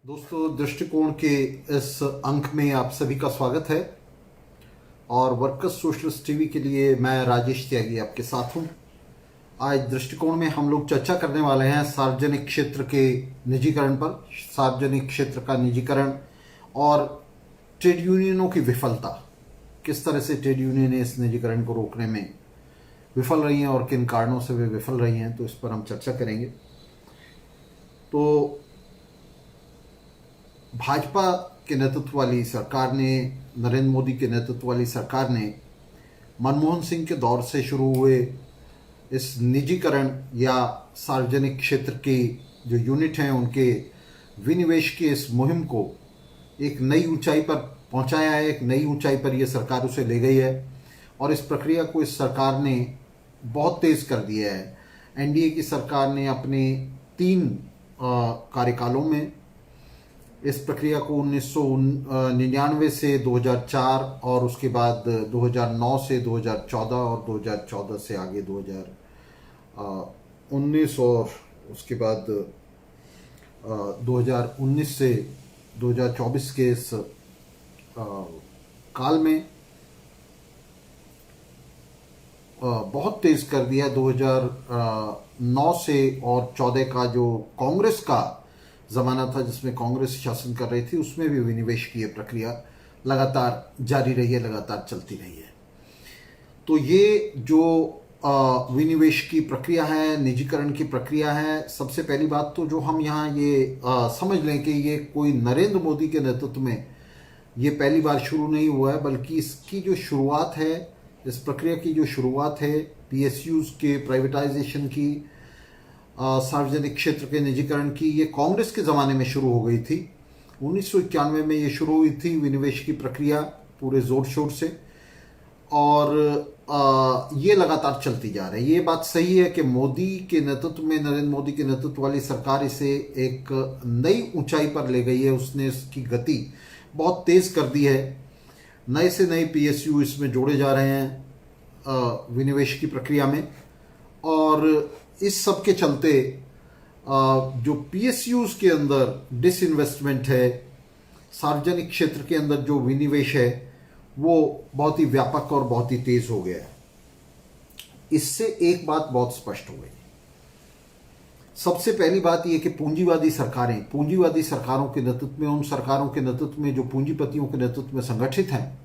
दोस्तों, दृष्टिकोण के इस अंक में आप सभी का स्वागत है और वर्कर्स सोशलिस्ट टीवी के लिए मैं राजेश त्यागी आपके साथ हूं। आज दृष्टिकोण में हम लोग चर्चा करने वाले हैं सार्वजनिक क्षेत्र के निजीकरण पर, सार्वजनिक क्षेत्र का निजीकरण और ट्रेड यूनियनों की विफलता। किस तरह से ट्रेड यूनियन इस निजीकरण को रोकने में विफल रही हैं और किन कारणों से वे विफल रही हैं, तो इस पर हम चर्चा करेंगे। तो भाजपा के नेतृत्व वाली सरकार ने, नरेंद्र मोदी के नेतृत्व वाली सरकार ने मनमोहन सिंह के दौर से शुरू हुए इस निजीकरण या सार्वजनिक क्षेत्र के जो यूनिट हैं उनके विनिवेश की इस मुहिम को एक नई ऊंचाई पर पहुंचाया है। एक नई ऊंचाई पर यह सरकार उसे ले गई है और इस प्रक्रिया को इस सरकार ने बहुत तेज कर दिया है। एनडीए की सरकार ने अपने 3 कार्यकालों में इस प्रक्रिया को 1999 से 2004 और उसके बाद 2009 से 2014 और 2014 से आगे 2019 और उसके बाद 2019 से 2024 के इस काल में बहुत तेज कर दिया। 2009 से और 14 का जो कांग्रेस का ज़माना था जिसमें कांग्रेस शासन कर रही थी, उसमें भी विनिवेश की ये प्रक्रिया लगातार जारी रही है, लगातार चलती रही है। तो ये जो विनिवेश की प्रक्रिया है, निजीकरण की प्रक्रिया है, सबसे पहली बात तो जो हम यहाँ ये समझ लें कि ये कोई नरेंद्र मोदी के नेतृत्व में ये पहली बार शुरू नहीं हुआ है, बल्कि इसकी जो शुरुआत है, इस प्रक्रिया की जो शुरुआत है पीएसयूज के प्राइवेटाइजेशन की, सार्वजनिक क्षेत्र के निजीकरण की, ये कांग्रेस के ज़माने में शुरू हो गई थी। 1991 में ये शुरू हुई थी विनिवेश की प्रक्रिया पूरे ज़ोर शोर से, और ये लगातार चलती जा रही है। ये बात सही है कि मोदी के नेतृत्व में, नरेंद्र मोदी के नेतृत्व वाली सरकार इसे एक नई ऊंचाई पर ले गई है। उसने इसकी गति बहुत तेज़ कर दी है। नए से नए पीएसयू इसमें जोड़े जा रहे हैं विनिवेश की प्रक्रिया में, और इस सब के चलते जो पीएसयूज के अंदर डिसइन्वेस्टमेंट है, सार्वजनिक क्षेत्र के अंदर जो विनिवेश है, वो बहुत ही व्यापक और बहुत ही तेज हो गया है। इससे एक बात बहुत स्पष्ट हो गई। सबसे पहली बात यह कि पूंजीवादी सरकारों के नेतृत्व में, उन सरकारों के नेतृत्व में जो पूंजीपतियों के नेतृत्व में संगठित हैं,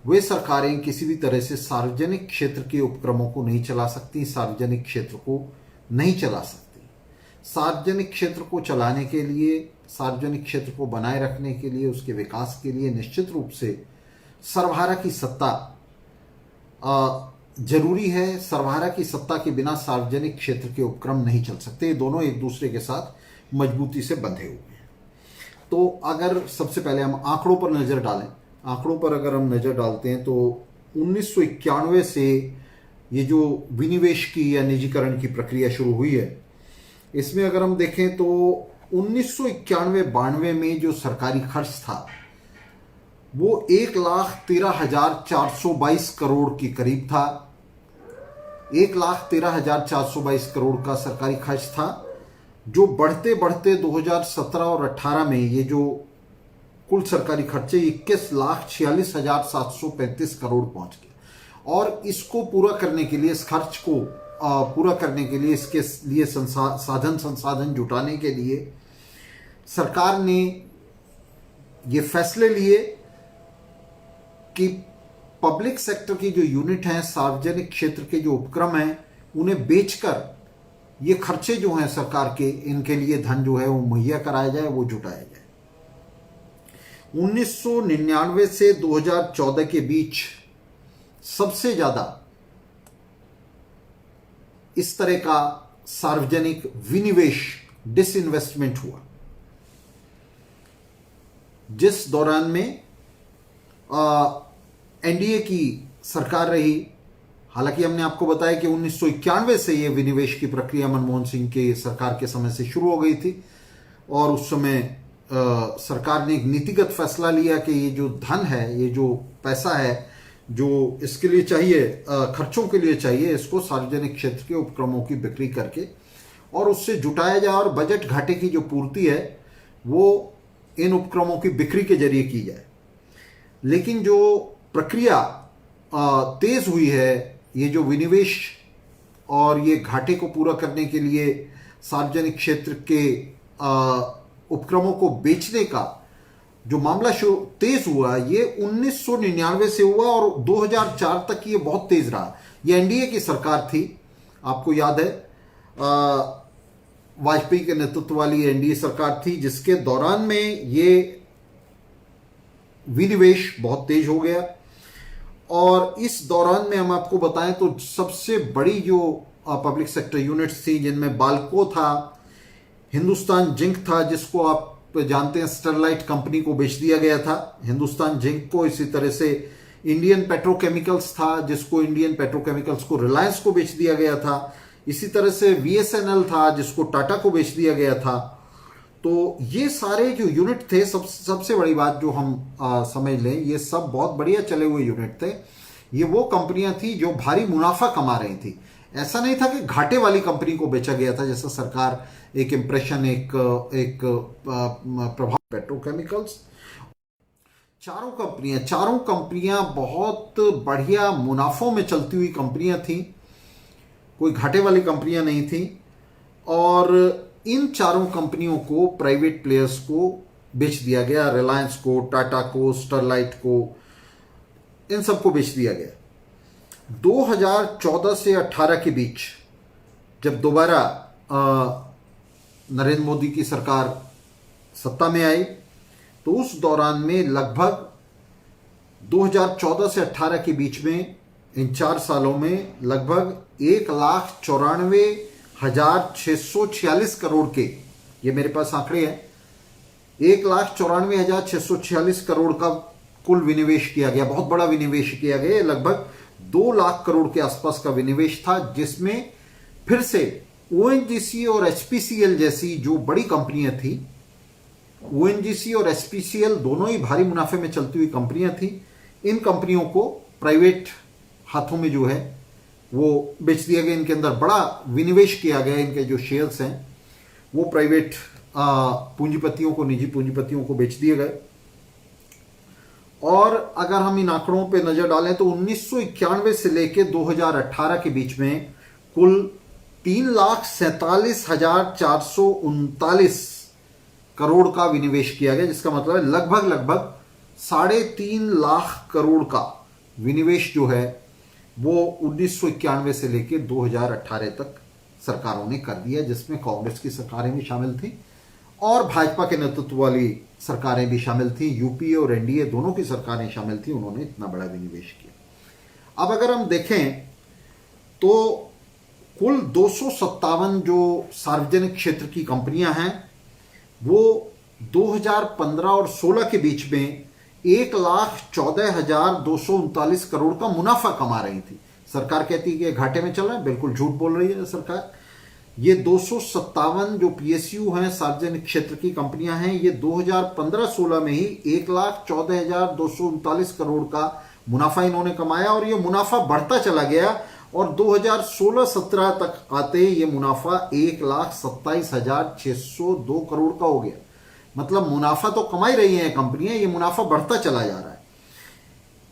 वे सरकारें किसी भी तरह से सार्वजनिक क्षेत्र के उपक्रमों को नहीं चला सकती, सार्वजनिक क्षेत्र को नहीं चला सकती। सार्वजनिक क्षेत्र को चलाने के लिए, सार्वजनिक क्षेत्र को बनाए रखने के लिए, उसके विकास के लिए निश्चित रूप से सर्वहारा की सत्ता जरूरी है। सर्वहारा की सत्ता के बिना सार्वजनिक क्षेत्र के उपक्रम नहीं चल सकते। ये दोनों एक दूसरे के साथ मजबूती से बंधे हुए हैं। तो अगर सबसे पहले हम आंकड़ों पर नजर डालें, आंकड़ों पर अगर हम नजर डालते हैं तो 1991 से ये जो विनिवेश की या निजीकरण की प्रक्रिया शुरू हुई है, इसमें अगर हम देखें तो 1991-92 में जो सरकारी खर्च था वो 1,13,422 करोड़ के करीब था। 1,13,422 करोड़ का सरकारी खर्च था, जो बढ़ते बढ़ते 2017 और 18 में ये जो कुल सरकारी खर्चे 21,46,735 करोड़ पहुंच गए। और इसको पूरा करने के लिए, इस खर्च को पूरा करने के लिए, इसके लिए संसाधन जुटाने के लिए सरकार ने ये फैसले लिए कि पब्लिक सेक्टर की जो यूनिट हैं, सार्वजनिक क्षेत्र के जो उपक्रम हैं, उन्हें बेचकर ये खर्चे जो हैं सरकार के, इनके लिए धन जो है वो मुहैया कराया जाए, वो जुटाया जाए। 1999 से 2014 के बीच सबसे ज्यादा इस तरह का सार्वजनिक विनिवेश, डिसइन्वेस्टमेंट हुआ, जिस दौरान में एनडीए की सरकार रही। हालांकि हमने आपको बताया कि 1991 से यह विनिवेश की प्रक्रिया मनमोहन सिंह के सरकार के समय से शुरू हो गई थी, और उस समय सरकार ने एक नीतिगत फैसला लिया कि ये जो धन है, ये जो पैसा है जो इसके लिए चाहिए, खर्चों के लिए चाहिए, इसको सार्वजनिक क्षेत्र के उपक्रमों की बिक्री करके और उससे जुटाया जाए, और बजट घाटे की जो पूर्ति है वो इन उपक्रमों की बिक्री के जरिए की जाए। लेकिन जो प्रक्रिया तेज हुई है, ये जो विनिवेश और ये घाटे को पूरा करने के लिए सार्वजनिक क्षेत्र के उपक्रमों को बेचने का जो मामला तेज हुआ, ये 1999 से हुआ और 2004 तक ये बहुत तेज रहा। ये एनडीए की सरकार थी, आपको याद है, वाजपेयी के नेतृत्व वाली एनडीए सरकार थी, जिसके दौरान में ये विनिवेश बहुत तेज हो गया। और इस दौरान में हम आपको बताएं तो सबसे बड़ी जो पब्लिक सेक्टर यूनिट्स थी, जिनमें बाल्को था, हिंदुस्तान जिंक था, जिसको आप जानते हैं स्टरलाइट कंपनी को बेच दिया गया था हिंदुस्तान जिंक को। इसी तरह से इंडियन पेट्रोकेमिकल्स था, जिसको इंडियन पेट्रोकेमिकल्स को रिलायंस को बेच दिया गया था। इसी तरह से वीएसएनएल था, जिसको टाटा को बेच दिया गया था। तो ये सारे जो यूनिट थे, सबसे बड़ी बात जो हम समझ लें, ये सब बहुत बढ़िया चले हुए यूनिट थे। ये वो कंपनियां थी जो भारी मुनाफा कमा रही थी। ऐसा नहीं था कि घाटे वाली कंपनी को बेचा गया था, जैसा सरकार एक इंप्रेशन, एक प्रभाव। पेट्रोकेमिकल्स, चारों कंपनियां बहुत बढ़िया मुनाफों में चलती हुई कंपनियां थी, कोई घाटे वाली कंपनियां नहीं थी। और इन चारों कंपनियों को प्राइवेट प्लेयर्स को बेच दिया गया, रिलायंस को, टाटा को, स्टरलाइट को, इन सबको बेच दिया गया। 2014 से 18 के बीच जब दोबारा नरेंद्र मोदी की सरकार सत्ता में आई, तो उस दौरान में लगभग 2014 से 18 के बीच में, इन 4 सालों में लगभग 1,94,646 करोड़ के, ये मेरे पास आंकड़े हैं, 1,94,646 करोड़ का कुल विनिवेश किया गया। बहुत बड़ा विनिवेश किया गया, लगभग 2 लाख करोड़ के आसपास का विनिवेश था, जिसमें फिर से ओएनजीसी और एचपीसीएल जैसी जो बड़ी कंपनियां थी, ओएनजीसी और एचपीसीएल दोनों ही भारी मुनाफे में चलती हुई कंपनियां थी। इन कंपनियों को प्राइवेट हाथों में जो है वो बेच दिया गया। इनके अंदर बड़ा विनिवेश किया गया। इनके जो शेयर्स हैं वो प्राइवेट पूंजीपतियों को, निजी पूंजीपतियों को बेच दिए गए। और अगर हम इन आंकड़ों पे नजर डालें तो 1991 से लेकर 2018 के बीच में कुल 3,47,439 करोड़ का विनिवेश किया गया, जिसका मतलब है लगभग 3.5 लाख करोड़ का विनिवेश जो है वो 1991 से लेकर 2018 तक सरकारों ने कर दिया, जिसमें कांग्रेस की सरकारें भी शामिल थी और भाजपा के नेतृत्व वाली सरकारें भी शामिल थी। यूपीए और एनडीए दोनों की सरकारें शामिल थी, उन्होंने इतना बड़ा विनिवेश किया। अब अगर हम देखें तो कुल 257 जो सार्वजनिक क्षेत्र की कंपनियां हैं, वो 2015 और 16 के बीच में 1,14,239 करोड़ का मुनाफा कमा रही थी। सरकार कहती है कि घाटे में चल रहा है, बिल्कुल झूठ बोल रही है सरकार। ये 257 जो पीएसयू हैं, सार्वजनिक क्षेत्र की कंपनियां हैं, ये 2015-16 में ही 1,14,239 करोड़ का मुनाफा इन्होंने कमाया और ये मुनाफा बढ़ता चला गया और 2016-17 तक आते ये मुनाफा 1,27,602 करोड़ का हो गया। मतलब मुनाफा तो कमा ही रही हैं कंपनियां, ये मुनाफा बढ़ता चला जा रहा है।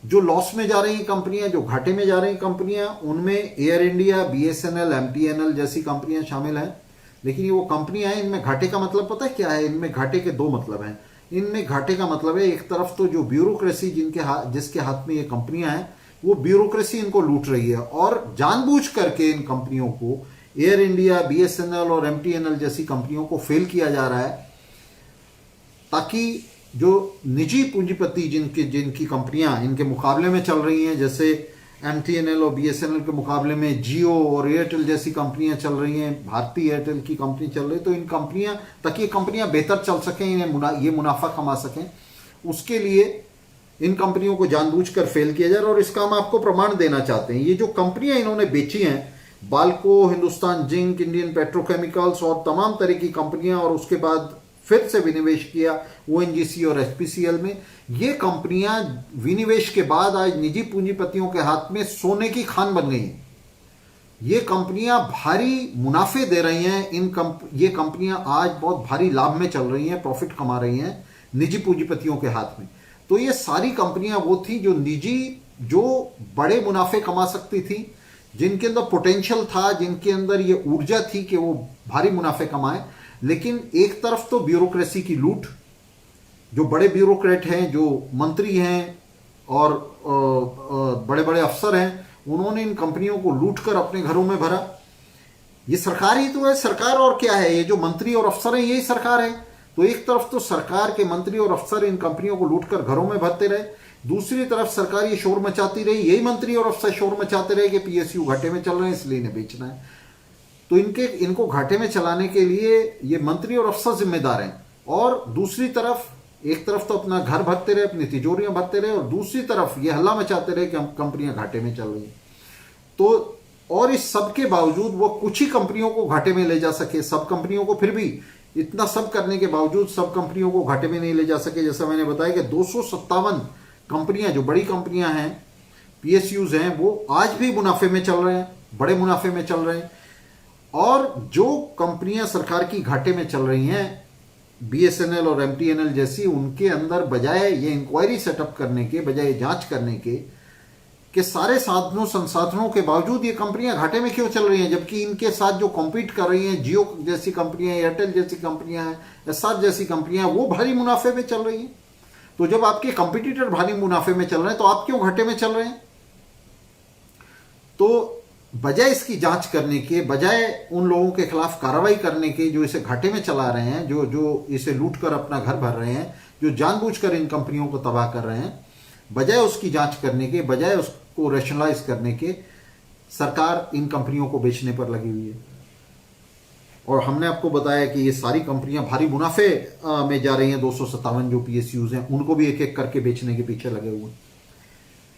जो लॉस में जा रही कंपनियां, जो घाटे में जा रही कंपनियां, उनमें एयर इंडिया, बीएसएनएल, एमटीएनएल जैसी कंपनियां शामिल हैं। लेकिन ये वो कंपनियां हैं, इनमें घाटे का मतलब पता है क्या है? इनमें घाटे के 2 मतलब हैं। इनमें घाटे का मतलब है, एक तरफ तो जो ब्यूरोक्रेसी जिसके हाथ में ये कंपनियां हैं, वो ब्यूरोक्रेसी इनको लूट रही है और जानबूझ करके इन कंपनियों को, एयर इंडिया, बीएसएनएल और एमटीएनएल जैसी कंपनियों को फेल किया जा रहा है, ताकि जो निजी पूंजीपति जिनकी कंपनियां इनके मुकाबले में चल रही हैं, जैसे एमटीएनएल और बीएसएनएल के मुकाबले में जियो और एयरटेल जैसी कंपनियां चल रही हैं, भारती एयरटेल की कंपनी चल रही है, तो इन कंपनियां, ताकि ये कंपनियां बेहतर चल सकें, ये मुनाफा कमा सकें, उसके लिए इन कंपनियों को जानबूझकर फेल किया जा रहा है। और इसका हम आपको प्रमाण देना चाहते हैं। ये जो कंपनियां इन्होंने बेची हैं, Balco, Hindustan zinc, Indian petrochemicals और तमाम तरह की कंपनियां, और उसके बाद फिर से विनिवेश किया ओएनजीसी और एचपीसीएल में, ये कंपनियां विनिवेश के बाद आज निजी पूंजीपतियों के हाथ में सोने की खान बन गई हैं। ये कंपनियां भारी मुनाफे दे रही हैं। ये कंपनियां आज बहुत भारी लाभ में चल रही हैं, प्रॉफिट कमा रही हैं, निजी पूंजीपतियों के हाथ में। तो ये सारी कंपनियां वो थी जो निजी, जो बड़े मुनाफे कमा सकती थी, जिनके अंदर पोटेंशियल था, जिनके अंदर ये ऊर्जा थी कि वो भारी मुनाफे कमाए। लेकिन एक तरफ तो ब्यूरोक्रेसी की लूट, जो बड़े ब्यूरोक्रेट हैं, जो मंत्री हैं और बड़े बड़े अफसर हैं, उन्होंने इन कंपनियों को लूट कर अपने घरों में भरा। ये सरकार ही तो है, सरकार और क्या है, ये जो मंत्री और अफसर हैं यही सरकार है। तो एक तरफ तो सरकार के मंत्री और अफसर इन कंपनियों को लूटकर घरों में भरते रहे, दूसरी तरफ सरकार ये शोर मचाती रही, यही मंत्री और अफसर शोर मचाते रहे कि पीएसयू घाटे में चल रहे हैं इसलिए इन्हें बेचना है। तो इनको घाटे में चलाने के लिए ये मंत्री और अफसर जिम्मेदार हैं। और दूसरी तरफ, एक तरफ तो अपना घर भरते रहे, अपनी तिजोरियां भरते रहे, और दूसरी तरफ ये हल्ला मचाते रहे कि हम कंपनियां घाटे में चल रही हैं। तो और इस सब के बावजूद वो कुछ ही कंपनियों को घाटे में ले जा सके, सब कंपनियों को, फिर भी इतना सब करने के बावजूद सब कंपनियों को घाटे में नहीं ले जा सके। जैसा मैंने बताया कि 257 कंपनियां, जो बड़ी कंपनियां हैं, पीएसयूज हैं, वो आज भी मुनाफे में चल रहे हैं, बड़े मुनाफे में चल रहे हैं। और जो कंपनियां सरकार की घाटे में चल रही हैं, बीएसएनएल और एमटीएनएल जैसी, उनके अंदर बजाय ये इंक्वायरी सेटअप करने के, बजाय जांच करने के सारे साधनों संसाधनों के बावजूद ये कंपनियां घाटे में क्यों चल रही हैं, जबकि इनके साथ जो कॉम्पीट कर रही हैं, जियो जैसी कंपनियां, एयरटेल जैसी कंपनियां हैं, एसआर जैसी कंपनियां, वो भारी मुनाफे में चल रही हैं। तो जब आपके कंपटीटर भारी मुनाफे में चल रहे हैं तो आप क्यों घाटे में चल रहे हैं? तो बजाय इसकी जांच करने के, बजाय उन लोगों के खिलाफ कार्रवाई करने के जो इसे घाटे में चला रहे हैं, जो इसे लूट कर अपना घर भर रहे हैं, जो जानबूझकर इन कंपनियों को तबाह कर रहे हैं, बजाय उसकी जांच करने के, बजाय उसको रैशनलाइज करने के, सरकार इन कंपनियों को बेचने पर लगी हुई है। और हमने आपको बताया कि ये सारी कंपनियां भारी मुनाफे में जा रही हैं। 257 जो पीएसयूज हैं उनको भी एक एक करके बेचने के पीछे लगे हुए हैं,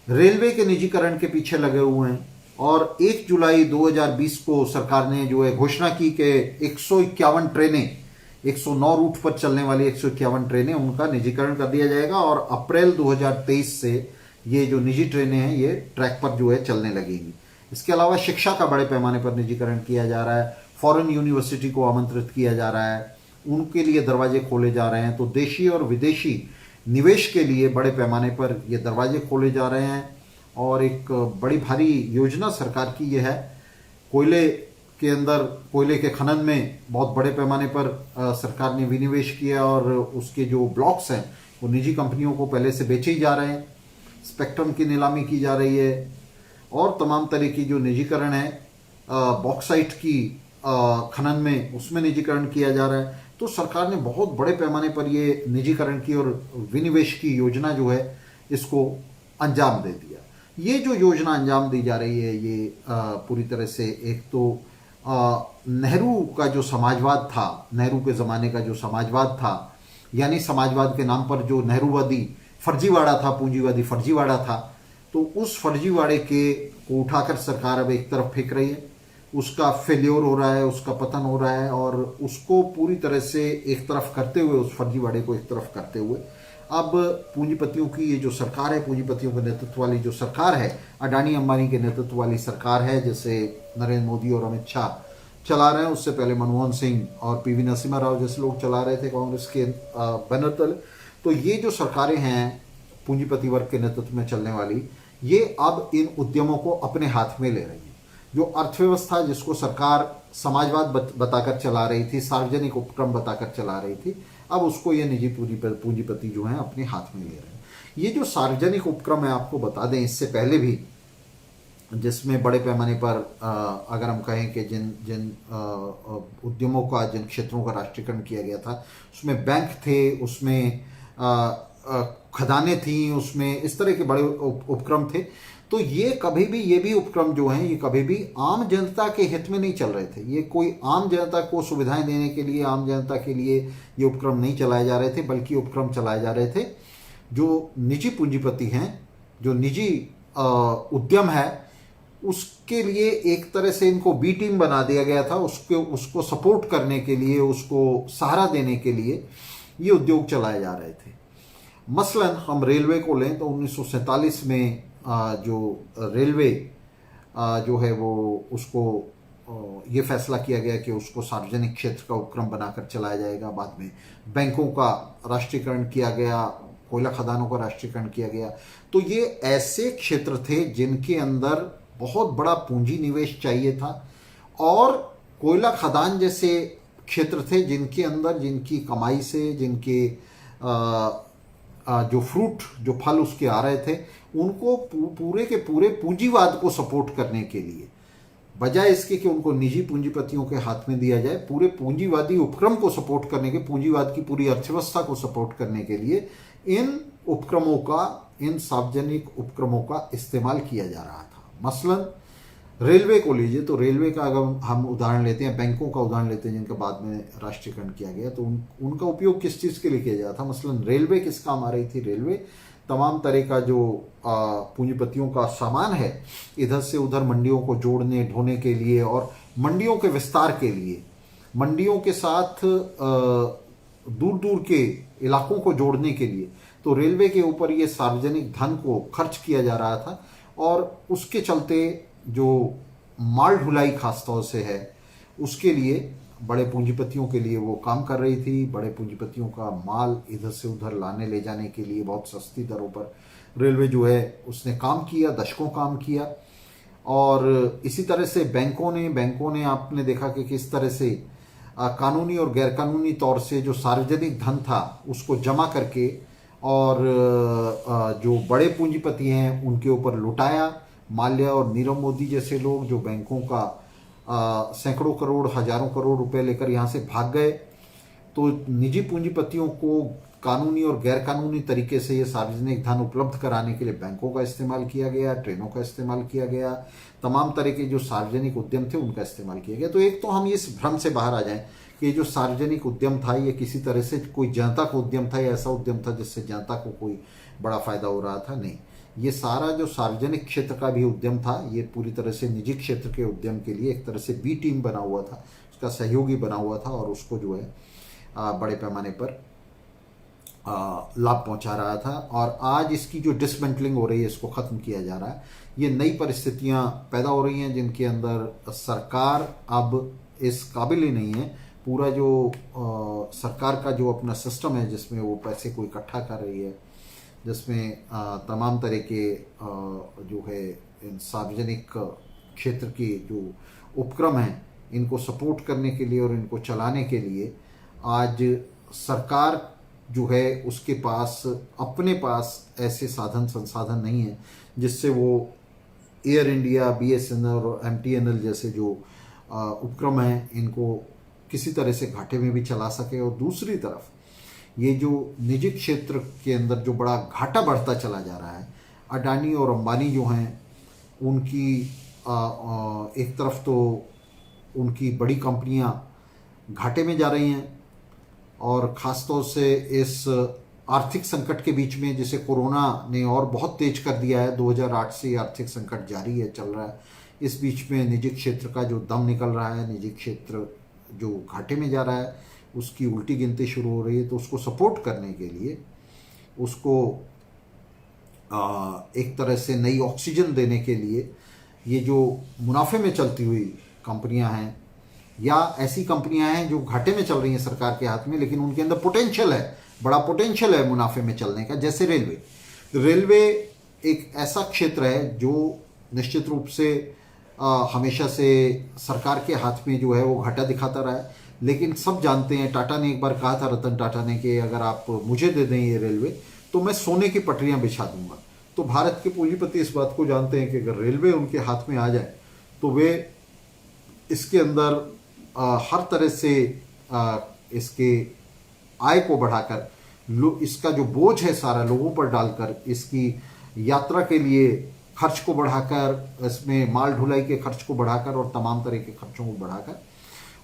रेलवे के निजीकरण के पीछे लगे हुए हैं। और 1 जुलाई 2020 को सरकार ने जो है घोषणा की कि 151 ट्रेनें, 109 रूट पर चलने वाली 151 ट्रेनें, उनका निजीकरण कर दिया जाएगा। और अप्रैल 2023 से ये जो निजी ट्रेनें हैं ये ट्रैक पर जो है चलने लगेंगी। इसके अलावा शिक्षा का बड़े पैमाने पर निजीकरण किया जा रहा है, फॉरेन यूनिवर्सिटी को आमंत्रित किया जा रहा है, उनके लिए दरवाजे खोले जा रहे हैं। तो देशी और विदेशी निवेश के लिए बड़े पैमाने पर ये दरवाजे खोले जा रहे हैं। और एक बड़ी भारी योजना सरकार की ये है। कोयले के अंदर, कोयले के खनन में बहुत बड़े पैमाने पर सरकार ने विनिवेश किया और उसके जो ब्लॉक्स हैं वो निजी कंपनियों को पहले से बेचे ही जा रहे हैं, स्पेक्ट्रम की नीलामी की जा रही है, और तमाम तरह की जो निजीकरण है, बॉक्साइट की खनन में, उसमें निजीकरण किया जा रहा है। तो सरकार ने बहुत बड़े पैमाने पर ये निजीकरण की और विनिवेश की योजना जो है इसको अंजाम दे दिया। ये जो योजना अंजाम दी जा रही है ये पूरी तरह से, एक तो नेहरू का जो समाजवाद था, नेहरू के ज़माने का जो समाजवाद था, यानी समाजवाद के नाम पर जो नेहरूवादी फर्जीवाड़ा था, पूंजीवादी फर्जीवाड़ा था, तो उस फर्जीवाड़े को उठाकर सरकार अब एक तरफ फेंक रही है। उसका फेल्योर हो रहा है, उसका पतन हो रहा है, और उसको पूरी तरह से एक तरफ करते हुए, उस फर्जीवाड़े को एक तरफ करते हुए, अब पूंजीपतियों की ये जो सरकार है, पूंजीपतियों के नेतृत्व वाली जो सरकार है, अडानी अंबानी के नेतृत्व वाली सरकार है, जैसे नरेंद्र मोदी और अमित शाह चला रहे हैं, उससे पहले मनमोहन सिंह और पीवी नरसिम्हा राव जैसे लोग चला रहे थे कांग्रेस के बैनर तले। तो ये जो सरकारें हैं पूंजीपति वर्ग के नेतृत्व में चलने वाली, ये अब इन उद्यमों को अपने हाथ में ले रही है। जो अर्थव्यवस्था जिसको सरकार समाजवाद बताकर चला रही थी, सार्वजनिक उपक्रम बताकर चला रही थी, अब उसको ये निजी पूंजीपति जो हैं अपने हाथ में ले रहे हैं। ये जो सार्वजनिक उपक्रम है, आपको बता दें, इससे पहले भी जिसमें बड़े पैमाने पर अगर हम कहें कि जिन उद्यमों का, जिन क्षेत्रों का राष्ट्रीयकरण किया गया था, उसमें बैंक थे, उसमें खदानें थीं, उसमें इस तरह के बड़े उपक्रम थे। तो ये कभी भी, ये भी उपक्रम जो हैं, ये कभी भी आम जनता के हित में नहीं चल रहे थे। ये कोई आम जनता को सुविधाएं देने के लिए, आम जनता के लिए ये उपक्रम नहीं चलाए जा रहे थे, बल्कि उपक्रम चलाए जा रहे थे जो निजी पूंजीपति हैं, जो निजी उद्यम है, उसके लिए एक तरह से इनको बी टीम बना दिया गया था। उसको सपोर्ट करने के लिए, उसको सहारा देने के लिए ये उद्योग चलाए जा रहे थे। मसलन हम रेलवे को लें तो 1947 में जो रेलवे जो है वो उसको ये फैसला किया गया कि उसको सार्वजनिक क्षेत्र का उपक्रम बनाकर चलाया जाएगा। बाद में बैंकों का राष्ट्रीयकरण किया गया, कोयला खदानों का राष्ट्रीयकरण किया गया। तो ये ऐसे क्षेत्र थे जिनके अंदर बहुत बड़ा पूंजी निवेश चाहिए था, और कोयला खदान जैसे क्षेत्र थे जिनके अंदर जिनकी कमाई से जिनके जो फ्रूट जो फल उसके आ रहे थे, उनको पूरे के पूरे पूंजीवाद को सपोर्ट करने के लिए, बजाय इसके कि उनको निजी पूंजीपतियों के हाथ में दिया जाए, पूरे पूंजीवादी उपक्रम को सपोर्ट करने के, पूंजीवाद की पूरी अर्थव्यवस्था को सपोर्ट करने के लिए इन उपक्रमों का, इन सार्वजनिक उपक्रमों का इस्तेमाल किया जा रहा था। मसलन रेलवे को लीजिए, तो रेलवे का अगर हम उदाहरण लेते हैं, बैंकों का उदाहरण लेते हैं जिनका बाद में राष्ट्रीयकरण किया गया, तो उनका उपयोग किस चीज़ के लिए किया जाता था। मसलन रेलवे किस काम आ रही थी? रेलवे तमाम तरह का जो पूंजीपतियों का सामान है, इधर से उधर मंडियों को जोड़ने ढोने के लिए और मंडियों के विस्तार के लिए, मंडियों के साथ दूर दूर के इलाकों को जोड़ने के लिए, तो रेलवे के ऊपर ये सार्वजनिक धन को खर्च किया जा रहा था। और उसके चलते जो माल ढुलाई खासतौर से है, उसके लिए बड़े पूंजीपतियों के लिए वो काम कर रही थी। बड़े पूंजीपतियों का माल इधर से उधर लाने ले जाने के लिए बहुत सस्ती दरों पर रेलवे जो है उसने काम किया, दशकों काम किया। और इसी तरह से बैंकों ने आपने देखा कि किस तरह से कानूनी और गैरकानूनी तौर से जो सार्वजनिक धन था उसको जमा करके और जो बड़े पूंजीपति हैं उनके ऊपर लुटाया। माल्या और नीरव मोदी जैसे लोग जो बैंकों का सैकड़ों करोड़, हजारों करोड़ रुपए लेकर यहाँ से भाग गए, तो निजी पूंजीपतियों को कानूनी और गैरकानूनी तरीके से ये सार्वजनिक धन उपलब्ध कराने के लिए बैंकों का इस्तेमाल किया गया, ट्रेनों का इस्तेमाल किया गया, तमाम तरह के जो सार्वजनिक उद्यम थे उनका इस्तेमाल किया गया। तो एक तो हम इस भ्रम से बाहर आ जाएं कि जो सार्वजनिक उद्यम था ये किसी तरह से कोई जनता का उद्यम था या ऐसा उद्यम था जिससे जनता को कोई बड़ा फायदा हो रहा था। नहीं, ये सारा जो सार्वजनिक क्षेत्र का भी उद्यम था, ये पूरी तरह से निजी क्षेत्र के उद्यम के लिए एक तरह से बी टीम बना हुआ था, उसका सहयोगी बना हुआ था, और उसको जो है बड़े पैमाने पर लाभ पहुंचा रहा था। और आज इसकी जो डिसमेंटलिंग हो रही है, इसको ख़त्म किया जा रहा है। ये नई परिस्थितियां पैदा हो रही हैं जिनके अंदर सरकार अब इस काबिल ही नहीं है। पूरा जो सरकार का जो अपना सिस्टम है जिसमें वो पैसे को इकट्ठा कर रही है, जिसमें तमाम तरह के जो है इन सार्वजनिक क्षेत्र के जो उपक्रम हैं इनको सपोर्ट करने के लिए और इनको चलाने के लिए आज सरकार जो है उसके पास अपने पास ऐसे साधन संसाधन नहीं है जिससे वो एयर इंडिया, BSNL और MTNL जैसे जो उपक्रम हैं इनको किसी तरह से घाटे में भी चला सके। और दूसरी तरफ ये जो निजी क्षेत्र के अंदर जो बड़ा घाटा बढ़ता चला जा रहा है, अडानी और अंबानी जो हैं उनकी एक तरफ तो उनकी बड़ी कंपनियां घाटे में जा रही हैं, और ख़ास तौर से इस आर्थिक संकट के बीच में जिसे कोरोना ने और बहुत तेज कर दिया है, 2008 से ये आर्थिक संकट जारी है, चल रहा है। इस बीच में निजी क्षेत्र का जो दम निकल रहा है, निजी क्षेत्र जो घाटे में जा रहा है, उसकी उल्टी गिनती शुरू हो रही है। तो उसको सपोर्ट करने के लिए, उसको एक तरह से नई ऑक्सीजन देने के लिए, ये जो मुनाफे में चलती हुई कंपनियां हैं या ऐसी कंपनियां हैं जो घाटे में चल रही हैं सरकार के हाथ में, लेकिन उनके अंदर पोटेंशियल है, बड़ा पोटेंशियल है मुनाफे में चलने का, जैसे रेलवे एक ऐसा क्षेत्र है जो निश्चित रूप से हमेशा से सरकार के हाथ में जो है वो घाटा दिखाता रहा है। लेकिन सब जानते हैं, टाटा ने एक बार कहा था, रतन टाटा ने, कि अगर आप मुझे दे दें ये रेलवे तो मैं सोने की पटरियां बिछा दूंगा। तो भारत के पूंजीपति इस बात को जानते हैं कि अगर रेलवे उनके हाथ में आ जाए तो वे इसके अंदर हर तरह से इसके आय को बढ़ाकर, इसका जो बोझ है सारा लोगों पर डालकर, इसकी यात्रा के लिए खर्च को बढ़ाकर, इसमें माल ढुलाई के खर्च को बढ़ाकर और तमाम तरह के खर्चों को बढ़ाकर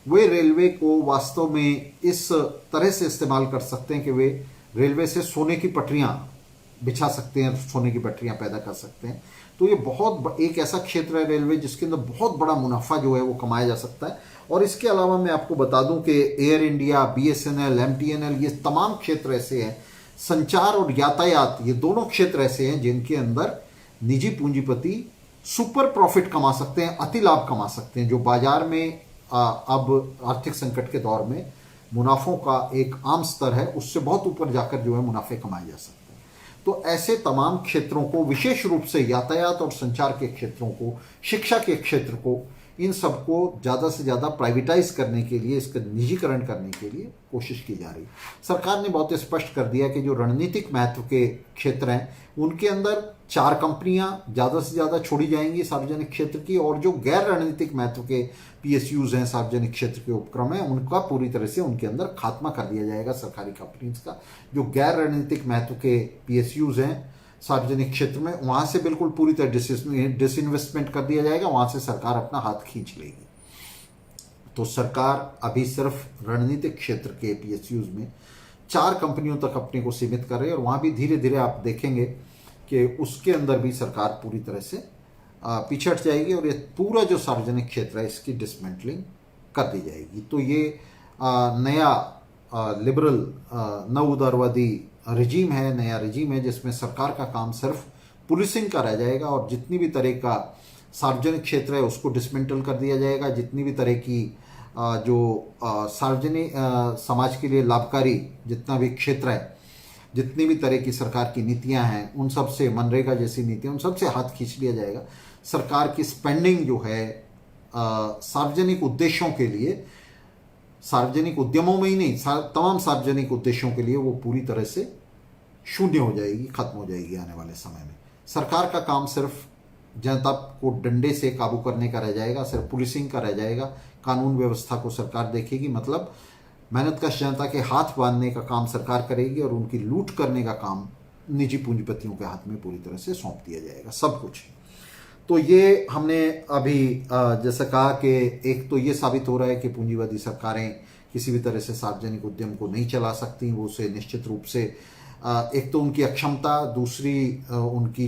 वे रेलवे को वास्तव में इस तरह से इस्तेमाल कर सकते हैं कि वे रेलवे से सोने की पटरियां बिछा सकते हैं, सोने की पटरियां पैदा कर सकते हैं। तो ये बहुत एक ऐसा क्षेत्र है रेलवे जिसके अंदर बहुत बड़ा मुनाफा जो है वो कमाया जा सकता है। और इसके अलावा मैं आपको बता दूं कि एयर इंडिया, BSNL, MTNL, ये तमाम क्षेत्र ऐसे हैं, संचार और यातायात, ये दोनों क्षेत्र ऐसे हैं जिनके अंदर निजी पूंजीपति सुपर प्रॉफिट कमा सकते हैं, अति लाभ कमा सकते हैं, जो बाजार में अब आर्थिक संकट के दौर में मुनाफों का एक आम स्तर है, उससे बहुत ऊपर जाकर जो है मुनाफे कमाए जा सकते हैं। तो ऐसे तमाम क्षेत्रों को, विशेष रूप से यातायात और संचार के क्षेत्रों को, शिक्षा के क्षेत्र को, इन सबको ज़्यादा से ज़्यादा प्राइवेटाइज करने के लिए, इसका निजीकरण करने के लिए कोशिश की जा रही है। सरकार ने बहुत स्पष्ट कर दिया कि जो रणनीतिक महत्व के क्षेत्र हैं उनके अंदर 4 कंपनियां ज़्यादा से ज़्यादा छोड़ी जाएंगी सार्वजनिक क्षेत्र की, और जो गैर रणनीतिक महत्व के पीएसयूज हैं, सार्वजनिक क्षेत्र के उपक्रम हैं, उनका पूरी तरह से उनके अंदर खात्मा कर दिया जाएगा सरकारी कंपनीज का। जो गैर रणनीतिक महत्व के पीएसयूज हैं सार्वजनिक क्षेत्र में, वहां से बिल्कुल पूरी तरह डिसइन्वेस्टमेंट कर दिया जाएगा, वहां से सरकार अपना हाथ खींच लेगी। तो सरकार अभी सिर्फ रणनीतिक क्षेत्र के पीएसयूज में 4 कंपनियों तक अपने को सीमित कर रही है, और वहां भी धीरे धीरे आप देखेंगे कि उसके अंदर भी सरकार पूरी तरह से पिछड़ जाएगी, और ये पूरा जो सार्वजनिक क्षेत्र है इसकी डिसमेंटलिंग कर दी जाएगी। तो ये नया लिबरल नव उदारवादी रिजीम है, नया रिजीम है, जिसमें सरकार का काम सिर्फ पुलिसिंग का रह जाएगा, और जितनी भी तरह का सार्वजनिक क्षेत्र है उसको डिसमेंटल कर दिया जाएगा। जितनी भी तरह की जो सार्वजनिक समाज के लिए लाभकारी जितना भी क्षेत्र है, जितनी भी तरह की सरकार की नीतियां हैं, उन सब से, मनरेगा जैसी नीतियां, उन सब से हाथ खींच लिया जाएगा। सरकार की स्पेंडिंग जो है सार्वजनिक उद्देश्यों के लिए, सार्वजनिक उद्यमों में ही नहीं, तमाम सार्वजनिक उद्देश्यों के लिए वो पूरी तरह से शून्य हो जाएगी, खत्म हो जाएगी आने वाले समय में। सरकार का काम सिर्फ जनता को डंडे से काबू करने का रह जाएगा, सिर्फ पुलिसिंग का रह जाएगा। कानून व्यवस्था को सरकार देखेगी, मतलब मेहनतकश जनता के हाथ बांधने का काम सरकार करेगी, और उनकी लूट करने का काम निजी पूंजीपतियों के हाथ में पूरी तरह से सौंप दिया जाएगा, सब कुछ। तो ये हमने अभी जैसा कहा कि एक तो ये साबित हो रहा है कि पूंजीवादी सरकारें किसी भी तरह से सार्वजनिक उद्यम को नहीं चला सकती, वो उसे निश्चित रूप से एक तो उनकी अक्षमता, दूसरी उनकी